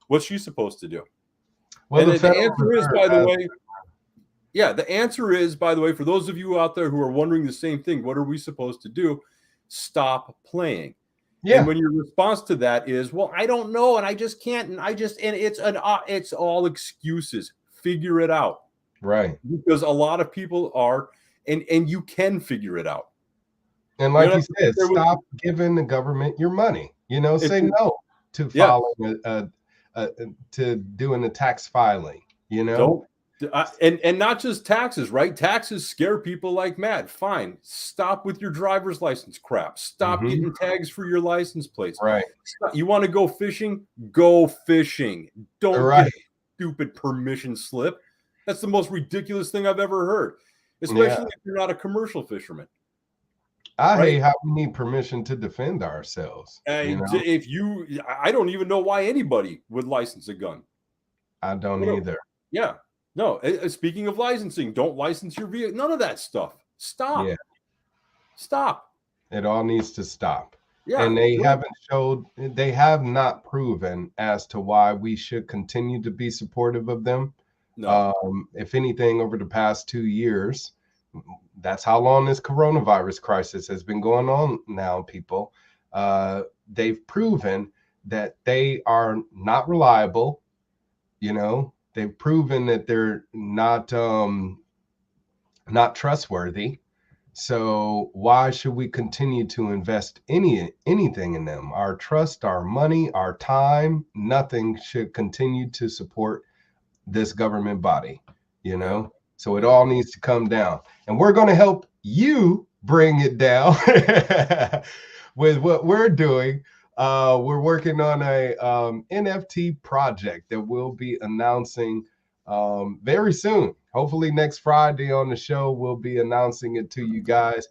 What's she supposed to do? Well, and the answer is, by the way, the answer is, by the way, for those of you out there who are wondering the same thing, what are we supposed to do? Stop playing. Yeah. And when your response to that is, well, I don't know, and I just can't, and it's all excuses. Figure it out, right? Because a lot of people are. And you can figure it out. And like you said, stop giving the government your money. Say no to following to doing the tax filing. Don't and not just taxes, right? Taxes scare people like mad. Fine, stop with your driver's license crap. Stop getting tags for your license plates. Right. You want to go fishing? Go fishing. Don't get a stupid permission slip. That's the most ridiculous thing I've ever heard. Especially if you're not a commercial fisherman. I hate how we need permission to defend ourselves. I don't even know why anybody would license a gun. I don't either. Yeah. No. Speaking of licensing, don't license your vehicle. None of that stuff. Stop. Yeah. Stop. It all needs to stop. Yeah. And they have not proven as to why we should continue to be supportive of them. No. If anything, over the past 2 years, that's how long this coronavirus crisis has been going on now, people. They've proven that they are not reliable. They've proven that they're not trustworthy. So why should we continue to invest anything in them? Our trust, our money, our time, nothing should continue to support this government body, you know? So it all needs to come down. And we're going to help you bring it down with what we're doing. We're working on a NFT project that we'll be announcing very soon. Hopefully next Friday on the show, we'll be announcing it to you guys,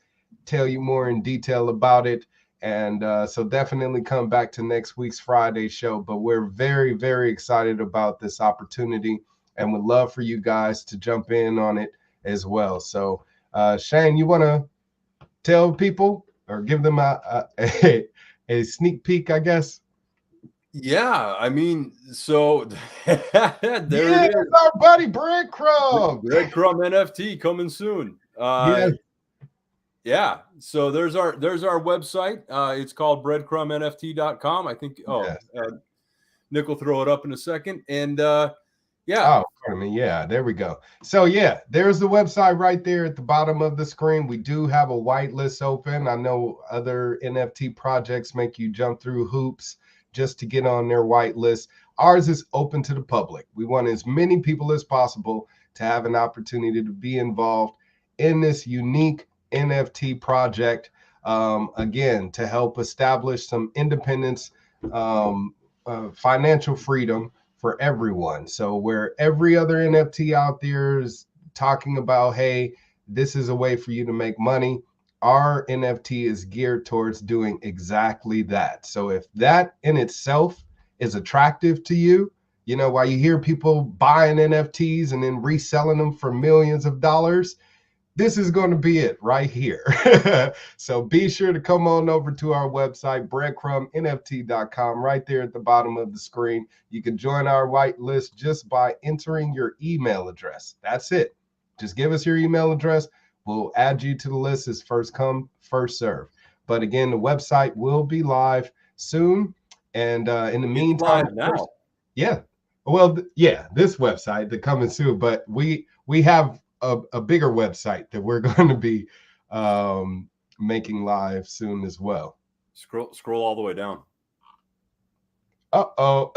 tell you more in detail about it. And so definitely come back to next week's Friday show. But we're very, very excited about this opportunity and would love for you guys to jump in on it as well. So Shane, you want to tell people or give them a sneak peek, I guess? Yeah, I mean, so there it is. Our buddy Breadcrumb. Breadcrumb NFT coming soon. Yeah. So there's our website. It's called breadcrumbnft.com. I think. Nick will throw it up in a second. And yeah. Oh, pardon me. Yeah, there we go. So yeah, there's the website right there at the bottom of the screen. We do have a whitelist open. I know other NFT projects make you jump through hoops just to get on their whitelist. Ours is open to the public. We want as many people as possible to have an opportunity to be involved in this unique NFT project. Again, to help establish some independence, financial freedom for everyone. So where every other NFT out there is talking about, hey, this is a way for you to make money, our NFT is geared towards doing exactly that. So if that in itself is attractive to you, you know, while you hear people buying NFTs and then reselling them for millions of dollars, this is going to be it right here. So be sure to come on over to our website, breadcrumbnft.com, right there at the bottom of the screen. You can join our whitelist just by entering your email address. That's it. Just give us your email address. We'll add you to the list as first come, first serve. But again, the website will be live soon. And in the meantime, now. Yeah. Well, yeah, this website, the coming soon, but we have a bigger website that we're going to be making live soon as well. Scroll all the way down. Uh-oh.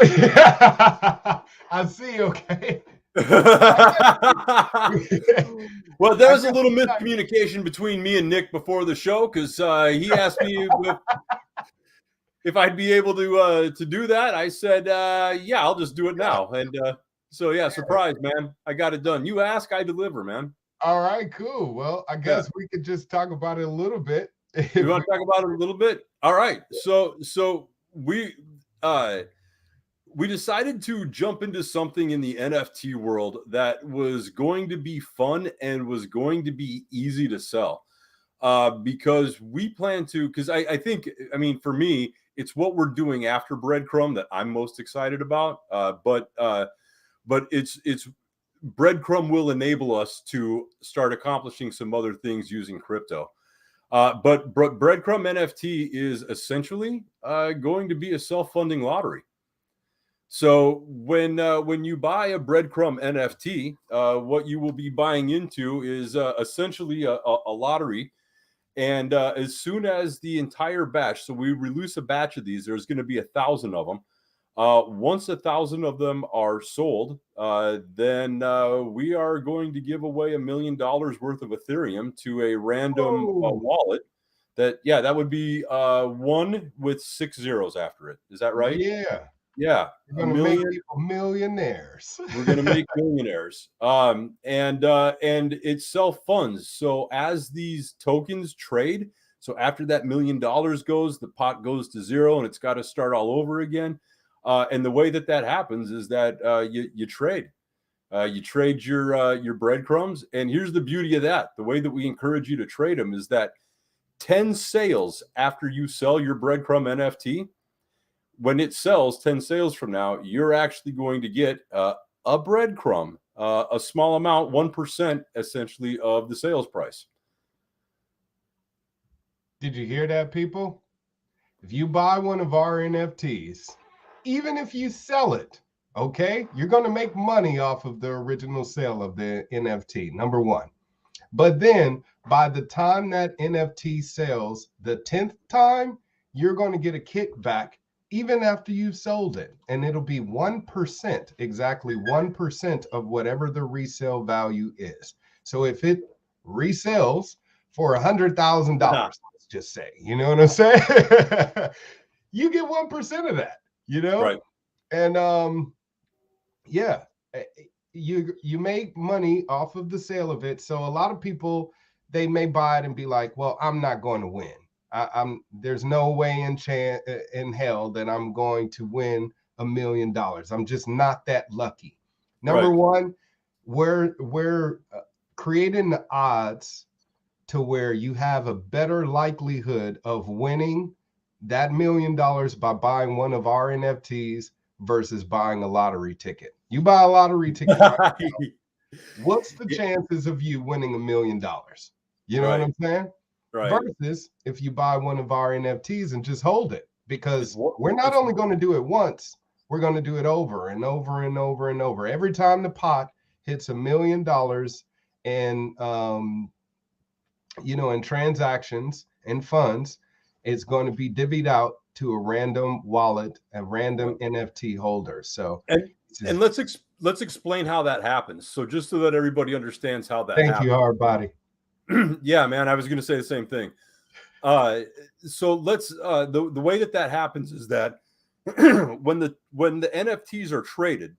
I see. Okay. Well, there was a little miscommunication between me and Nick before the show because he asked me if I'd be able to do that. I said, yeah, I'll just do it now. And so, yeah, surprise, man. I got it done. You ask, I deliver, man. All right, cool. Well, I guess we could just talk about it a little bit. You want to talk about it a little bit? All right. So we decided to jump into something in the NFT world that was going to be fun and was going to be easy to sell. Because we plan to, because I think, I mean, for me, it's what we're doing after Breadcrumb that I'm most excited about. But it's Breadcrumb will enable us to start accomplishing some other things using crypto. But Breadcrumb NFT is essentially going to be a self-funding lottery. So when you buy a Breadcrumb NFT, what you will be buying into is essentially a lottery. And as soon as the entire batch, so we release a batch of these, there's going to be 1,000 of them. Once 1,000 of them are sold, then we are going to give away $1 million worth of Ethereum to a random wallet. That would be one with 6 zeros after it. Is that right? Yeah. Yeah. We're going to make people millionaires. We're going to make millionaires. And it self-funds. So as these tokens trade, so after that $1 million goes, the pot goes to zero and it's got to start all over again. And the way that happens is that you trade. You trade your breadcrumbs. And here's the beauty of that. The way that we encourage you to trade them is that 10 sales after you sell your Breadcrumb NFT, when it sells 10 sales from now, you're actually going to get a breadcrumb, a small amount, 1% essentially of the sales price. Did you hear that, people? If you buy one of our NFTs, even if you sell it Okay, you're going to make money off of the original sale of the NFT, number one. But then by the time that NFT sells the 10th time, you're going to get a kickback even after you've sold it. And it'll be 1%, exactly 1% of whatever the resale value is. So if it resells for $100,000, let's just say, you know what I'm saying? You get 1% of that, you know? Right. And yeah, you make money off of the sale of it. So a lot of people, they may buy it and be like, well, I'm not going to win. There's no way in hell that I'm going to win $1 million. I'm just not that lucky. Number one, we're creating the odds to where you have a better likelihood of winning that $1 million by buying one of our NFTs versus buying a lottery ticket. You buy a lottery ticket right now, what's the chances of you winning $1 million? You know what I'm saying? Right. Versus if you buy one of our NFTs and just hold it, because we're not only going to do it once, we're going to do it over and over and over and over. Every time the pot hits $1 million in in transactions and funds, it's going to be divvied out to a random wallet, a random NFT holder. So and let's explain how that happens. So just so that everybody understands how that happens. Thank you, hard body. Yeah, man, I was going to say the same thing. So let's the way that happens is that when the NFTs are traded,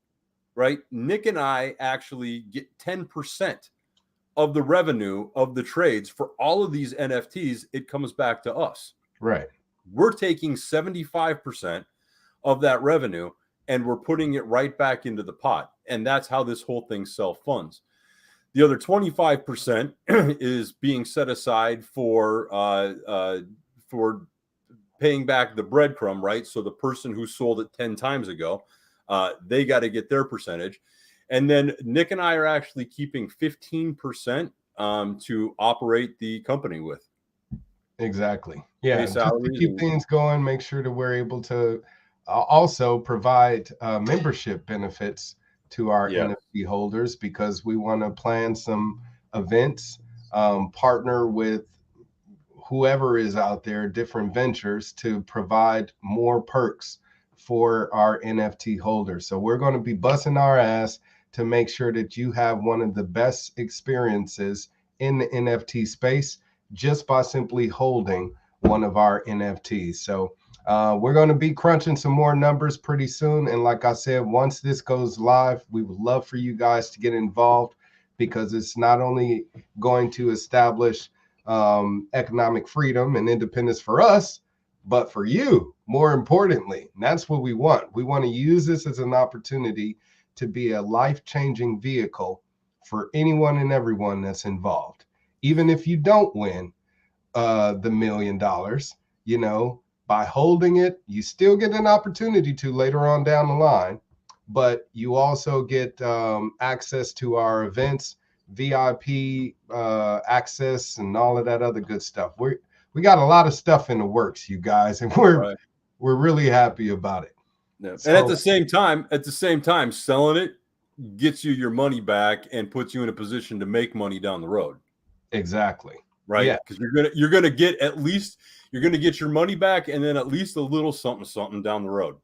right? Nick and I actually get 10% of the revenue of the trades for all of these NFTs. It comes back to us. Right. We're taking 75% of that revenue and we're putting it right back into the pot. And that's how this whole thing self-funds. The other 25% is being set aside for paying back the breadcrumb, right? So the person who sold it 10 times ago, they got to get their percentage. And then Nick and I are actually keeping 15% to operate the company with. Exactly. Yeah. Just to keep things going, make sure that we're able to also provide membership benefits to our NFT holders, because we want to plan some events, partner with whoever is out there, different ventures, to provide more perks for our NFT holders. So we're going to be busting our ass to make sure that you have one of the best experiences in the NFT space just by simply holding one of our NFTs. So we're going to be crunching some more numbers pretty soon. And like I said, once this goes live, we would love for you guys to get involved, because it's not only going to establish economic freedom and independence for us, but for you, more importantly. And that's what we want. We want to use this as an opportunity to be a life-changing vehicle for anyone and everyone that's involved. Even if you don't win the $1 million, you know, by holding it, you still get an opportunity to later on down the line, but you also get access to our events, VIP access, and all of that other good stuff. We got a lot of stuff in the works, you guys, and we're really happy about it. Yeah. So, and at the same time, selling it gets you your money back and puts you in a position to make money down the road. Exactly. Right. Yeah. Because you're gonna get your money back, and then at least a little something down the road.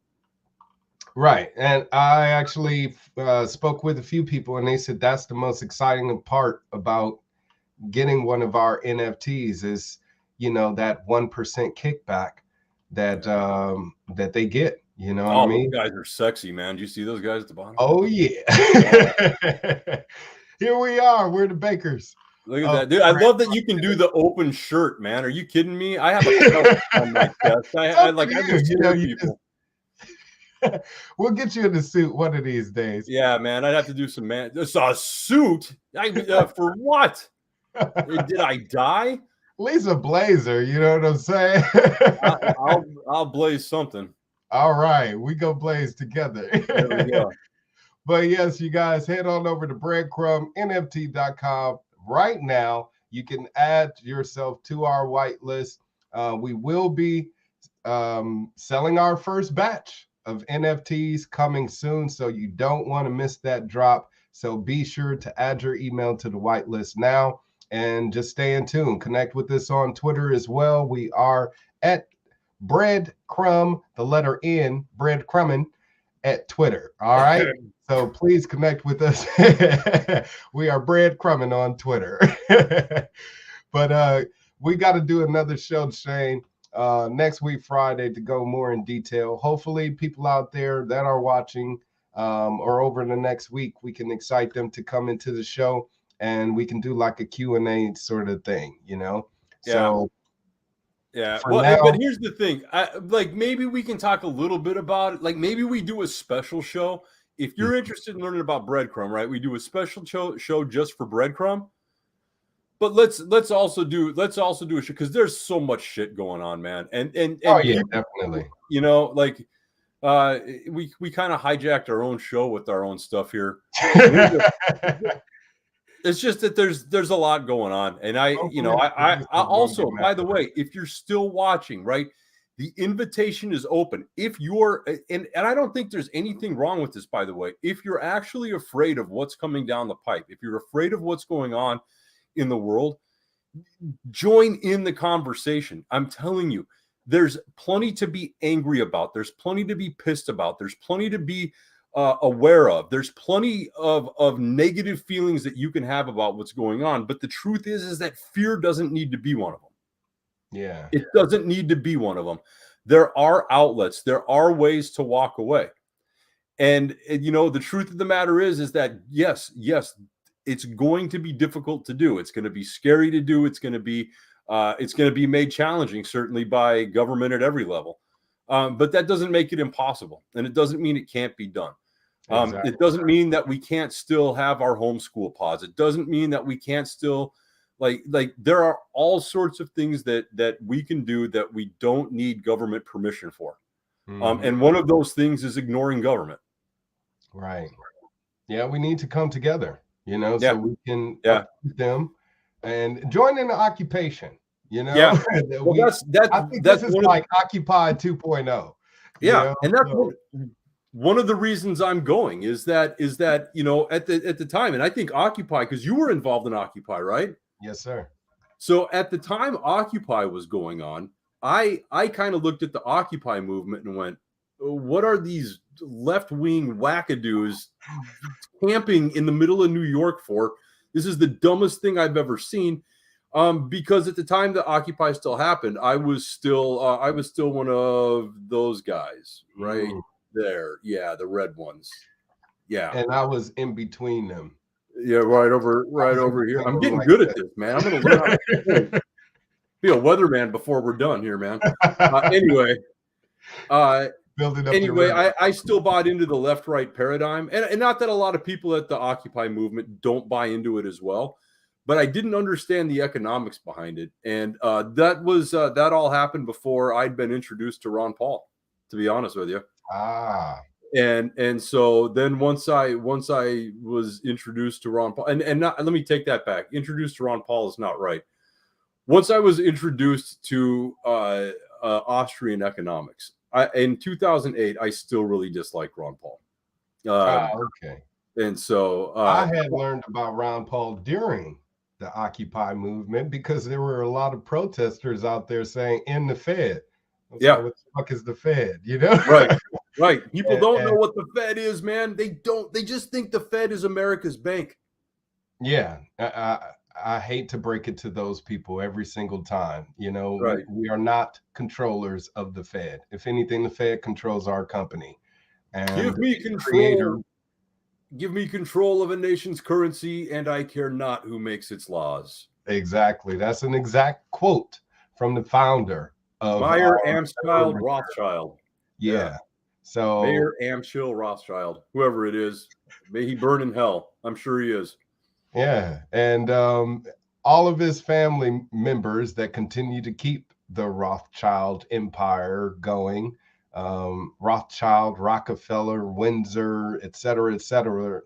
Right. And I actually spoke with a few people, and they said that's the most exciting part about getting one of our NFTs is, you know, that 1% kickback that that they get. You know what I mean? Those guys are sexy, man. Do you see those guys at the bottom? Oh yeah. Here we are. We're the bakers. Look at that, dude. I love that you can do the open shirt, man. Are you kidding me? I have a belt on my chest. I just scare people. We'll get you in the suit one of these days. Yeah, man. I'd have to do some It's a suit? For what? Did I die? At least a blazer, you know what I'm saying? I'll blaze something. All right, we go blaze together. There we go. But yes, you guys, head on over to breadcrumbnft.com right now. You can add yourself to our whitelist. We will be selling our first batch of NFTs coming soon, so you don't want to miss that drop. So be sure to add your email to the whitelist now and just stay in tune. Connect with us on Twitter as well. We are at breadcrumb, the letter N, breadcrumbing at Twitter. All right. So please connect with us. We are breadcrumbing on Twitter. But we got to do another show, Shane, next week, Friday, to go more in detail. Hopefully people out there that are watching or over the next week, we can excite them to come into the show and we can do like a Q&A sort of thing, you know? Yeah. So yeah. Well, now, but here's the thing. Like maybe we can talk a little bit about it. Like maybe we do a special show. If you're interested in learning about breadcrumb, right? We do a special show just for breadcrumb. But let's also do a show because there's so much shit going on, man. And oh yeah, people, definitely. You know, like we kind of hijacked our own show with our own stuff here. It's just that there's a lot going on, and I also, by the way, if you're still watching, right, the invitation is open. If you're and I don't think there's anything wrong with this, by the way. If you're actually afraid of what's coming down the pipe, if you're afraid of what's going on in the world, join in the conversation. I'm telling you, there's plenty to be angry about. There's plenty to be pissed about. There's plenty to be aware of. There's plenty of negative feelings that you can have about what's going on. But the truth is that fear doesn't need to be one of them. Yeah. It doesn't need to be one of them. There are outlets. There are ways to walk away. And you know, the truth of the matter is that yes, it's going to be difficult to do. It's going to be scary to do. It's going to be made challenging, certainly by government at every level. But that doesn't make it impossible. And it doesn't mean it can't be done. Exactly. It doesn't mean that we can't still have our homeschool pods. It doesn't mean that we can't still like there are all sorts of things that we can do that we don't need government permission for. And one of those things is ignoring government. Right. Yeah, we need to come together, you know, so we can uproot them and join in the occupation, you know. Yeah. Well, I think this is like Occupy 2.0. Yeah, know? And that's one of the reasons I'm going is that you know at the time, and I think Occupy, because you were involved in Occupy, right? Yes, sir. So at the time Occupy was going on, I kind of looked at the Occupy movement and went, what are these left-wing wackadoos camping in the middle of New York for? This is the dumbest thing I've ever seen. Because at the time that Occupy still happened, I was still one of those guys right there. Yeah, the red ones. Yeah. And I was in between them. Yeah, right over here. I'm getting good at this, man. I'm going to learn how to be a weatherman before we're done here, man. Anyway, building up. Anyway, I still bought into the left-right paradigm, and not that a lot of people at the Occupy movement don't buy into it as well, but I didn't understand the economics behind it, and that all happened before I'd been introduced to Ron Paul, to be honest with you. And so then once I was introduced to Ron Paul, and not, let me take that back. Introduced to Ron Paul is not right. Once I was introduced to Austrian economics, in 2008, I still really disliked Ron Paul. Okay. And so I had learned about Ron Paul during the Occupy movement because there were a lot of protesters out there saying, "In the Fed." What the fuck is the Fed? You know? Right. People don't know what the Fed is, man. They don't. They just think the Fed is America's bank. Yeah. I hate to break it to those people every single time. You know, we are not controllers of the Fed. If anything, the Fed controls our company. And give me control. Give me control of a nation's currency, and I care not who makes its laws. Exactly. That's an exact quote from the founder of Mayer Amschel Rothschild. Yeah. So Mayer Amschel Rothschild, whoever it is, may he burn in hell. I'm sure he is. Yeah, and all of his family members that continue to keep the Rothschild empire going, Rothschild, Rockefeller, Windsor, et cetera,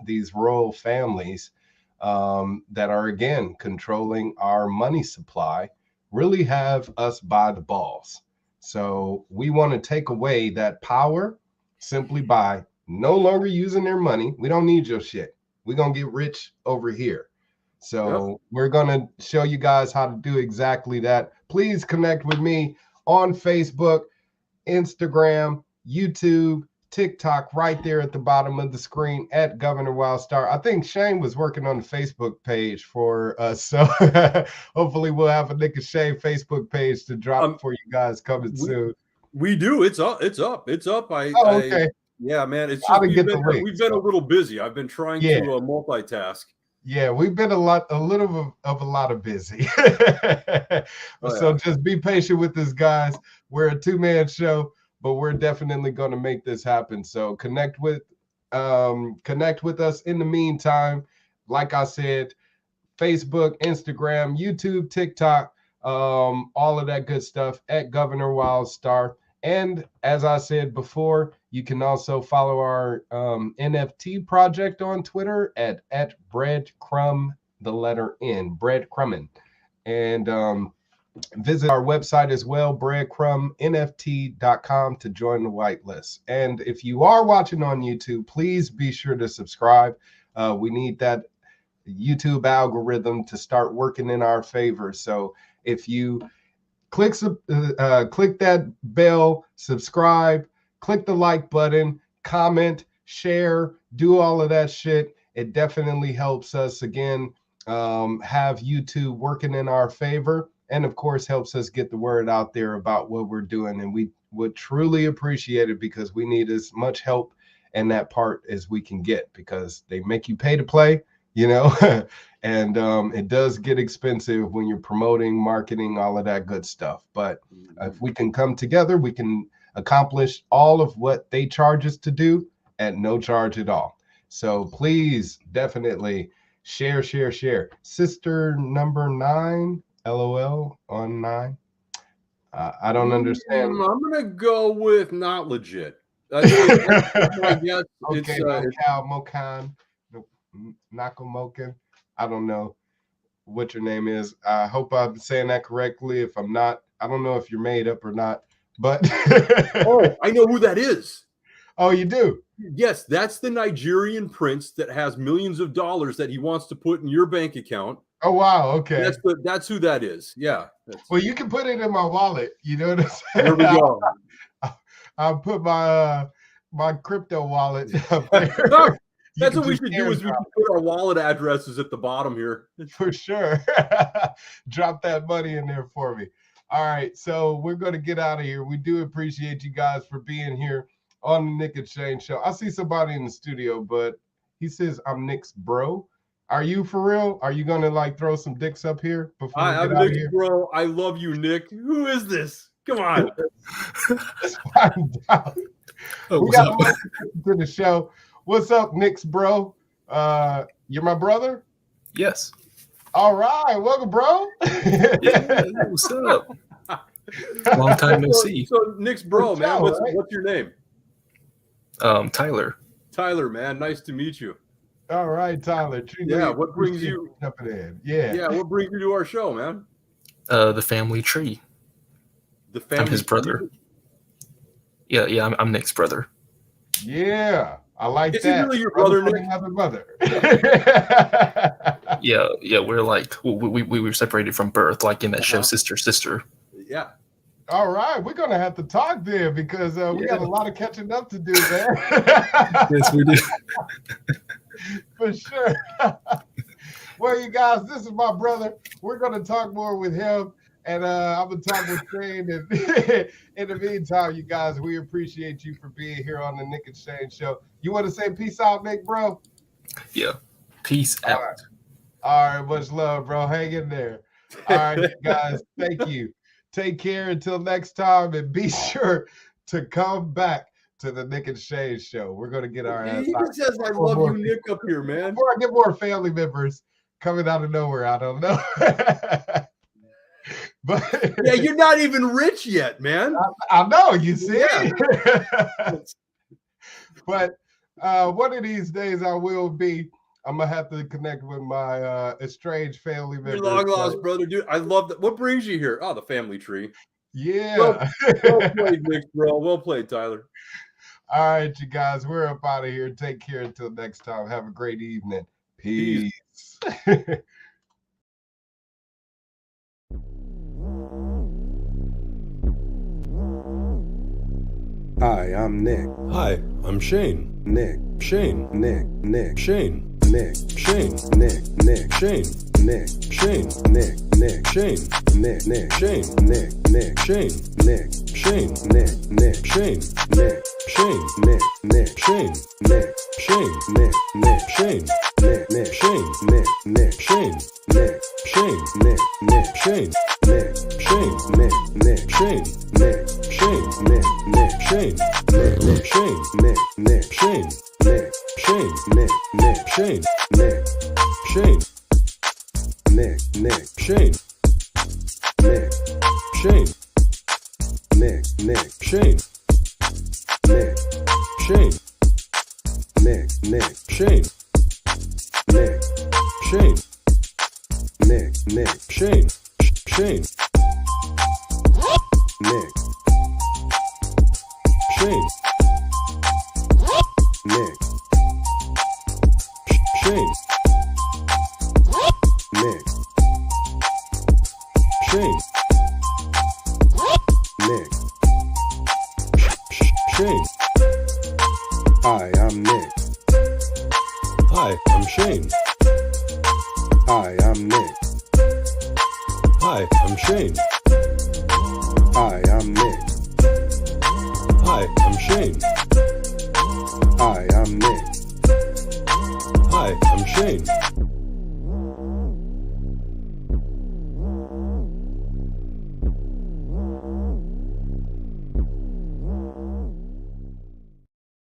these royal families that are, again, controlling our money supply, really have us by the balls. So we want to take away that power simply by no longer using their money. We don't need your shit. We're going to get rich over here. So we're going to show you guys how to do exactly that. Please connect with me on Facebook, Instagram, YouTube, TikTok, right there at the bottom of the screen at Governor Wildstar. I think Shane was working on the Facebook page for us, so hopefully we'll have a Nick and Shane Facebook page to drop for you guys coming soon. We do. It's up. Okay. Yeah, man. It's just we've been a little busy. I've been trying to multitask. Yeah, we've been a lot of busy. So just be patient with us, guys. We're a two-man show, but we're definitely going to make this happen. So connect with us in the meantime. Like I said, Facebook, Instagram, YouTube, TikTok, all of that good stuff at Governor Wildstar. And as I said before, you can also follow our NFT project on Twitter at breadcrumb, the letter N, breadcrumbin. And visit our website as well, breadcrumbnft.com, to join the whitelist. And if you are watching on YouTube, please be sure to subscribe. We need that YouTube algorithm to start working in our favor. So if you click that bell, subscribe, click the like button, comment, share, do all of that shit. It definitely helps us, again, have YouTube working in our favor, and of course helps us get the word out there about what we're doing. And we would truly appreciate it, because we need as much help in that part as we can get, because they make you pay to play, and it does get expensive when you're promoting, marketing, all of that good stuff. But if we can come together, we can accomplish all of what they charge us to do at no charge at all. So please definitely share. Sister number 9, LOL on 9. I don't understand. I'm gonna go with not legit. I guess okay, Mokan, Nakamokan. I don't know what your name is. I hope I'm saying that correctly. If I'm not, I don't know if you're made up or not. But oh, I know who that is. Oh, you do? Yes, that's the Nigerian prince that has millions of dollars that he wants to put in your bank account. Oh, wow. Okay. That's who that is. Yeah. Well, you can put it in my wallet. You know what I'm saying? There we go. I'll put my crypto wallet up there. That's what we should do, is we can put our wallet addresses at the bottom here. For sure. Drop that money in there for me. All right, so we're going to get out of here. We do appreciate you guys for being here on the Nick and Shane show. I see somebody in the studio, but he says, I'm Nick's bro. Are you for real? Are you going to throw some dicks up here before we get I'm out Nick's of here? bro. I love you, Nick. Who is this? Come on. Let's find out. We got to the show. What's up, Nick's bro? You're my brother? Yes. All right, welcome, bro. Yeah, what's up? Long time no see. So Nick's bro, man. What's your name? Tyler. Tyler, man. Nice to meet you. All right, Tyler. Yeah, what brings you jumping in? Yeah, what brings you to our show, man? The family tree. The family. I'm his brother. Yeah. I'm Nick's brother. Yeah. I like Is that. Is he really your brother, Nick? Mother. Yeah. We're we were separated from birth, like in that show, Sister. Yeah. All right, we're gonna have to talk there, because we got a lot of catching up to do there. Yes, we do. For sure. Well, you guys, this is my brother. We're gonna talk more with him, and I'm gonna talk with Shane. And in the meantime, you guys, we appreciate you for being here on the Nick and Shane show. You want to say peace out, Nick, bro? Yeah. Peace out. All right, much love, bro. Hang in there. All right, guys, thank you. Take care until next time, and be sure to come back to the Nick and Shane show. We're going to get our ass out. He says, I love you, Nick, up here, man. Before I get more family members coming out of nowhere, I don't know. But yeah, you're not even rich yet, man. I know, you see. Yeah. But one of these days I will be. I'm going to have to connect with my estranged family members. Your long-lost brother, dude. I love that. What brings you here? Oh, the family tree. Yeah. Well played, Nick, bro. Well played, Tyler. All right, you guys, we're up out of here. Take care until next time. Have a great evening. Peace. Hi, I'm Nick. Hi, I'm Shane. Nick. Shane. Nick. Shane. Nick. Shane. Nick. Shane. Nick. Shane. Nick. Shane. Nick. Shane. Shane. Nick. Shane. Shane. Nick. Shane. Nick. Shane. Nick. Shane. Nick. Shane. Nick. Shane. Nick. Shane. Nick. Shane. Nick. Shane. Nick. Shane. Nick. Shane. Nick. Shane. Nick. Shane. Nick. Shane. Nick. Shane. Nick. Nick. Shane. Nick. Shane. Nick. Nick. Shane. Nick. Shane. Nick. Nick. Shane. Nick. Shane. Nick. Nick. Shane. Nick. Shane. Nick. Nick. Shane. Nick. Shane. Nick. Nick. Shane. Shane. Nick. Shane. Nick. Shane. Nick. Shane. Nick. Shane. Hi, I'm Nick. Hi, I'm Shane. Hi, I'm Nick. Hi, I'm Shane. Hi, I'm Nick. Hi, I'm Shane. Hi, I'm Nick. Hi, I'm Shane.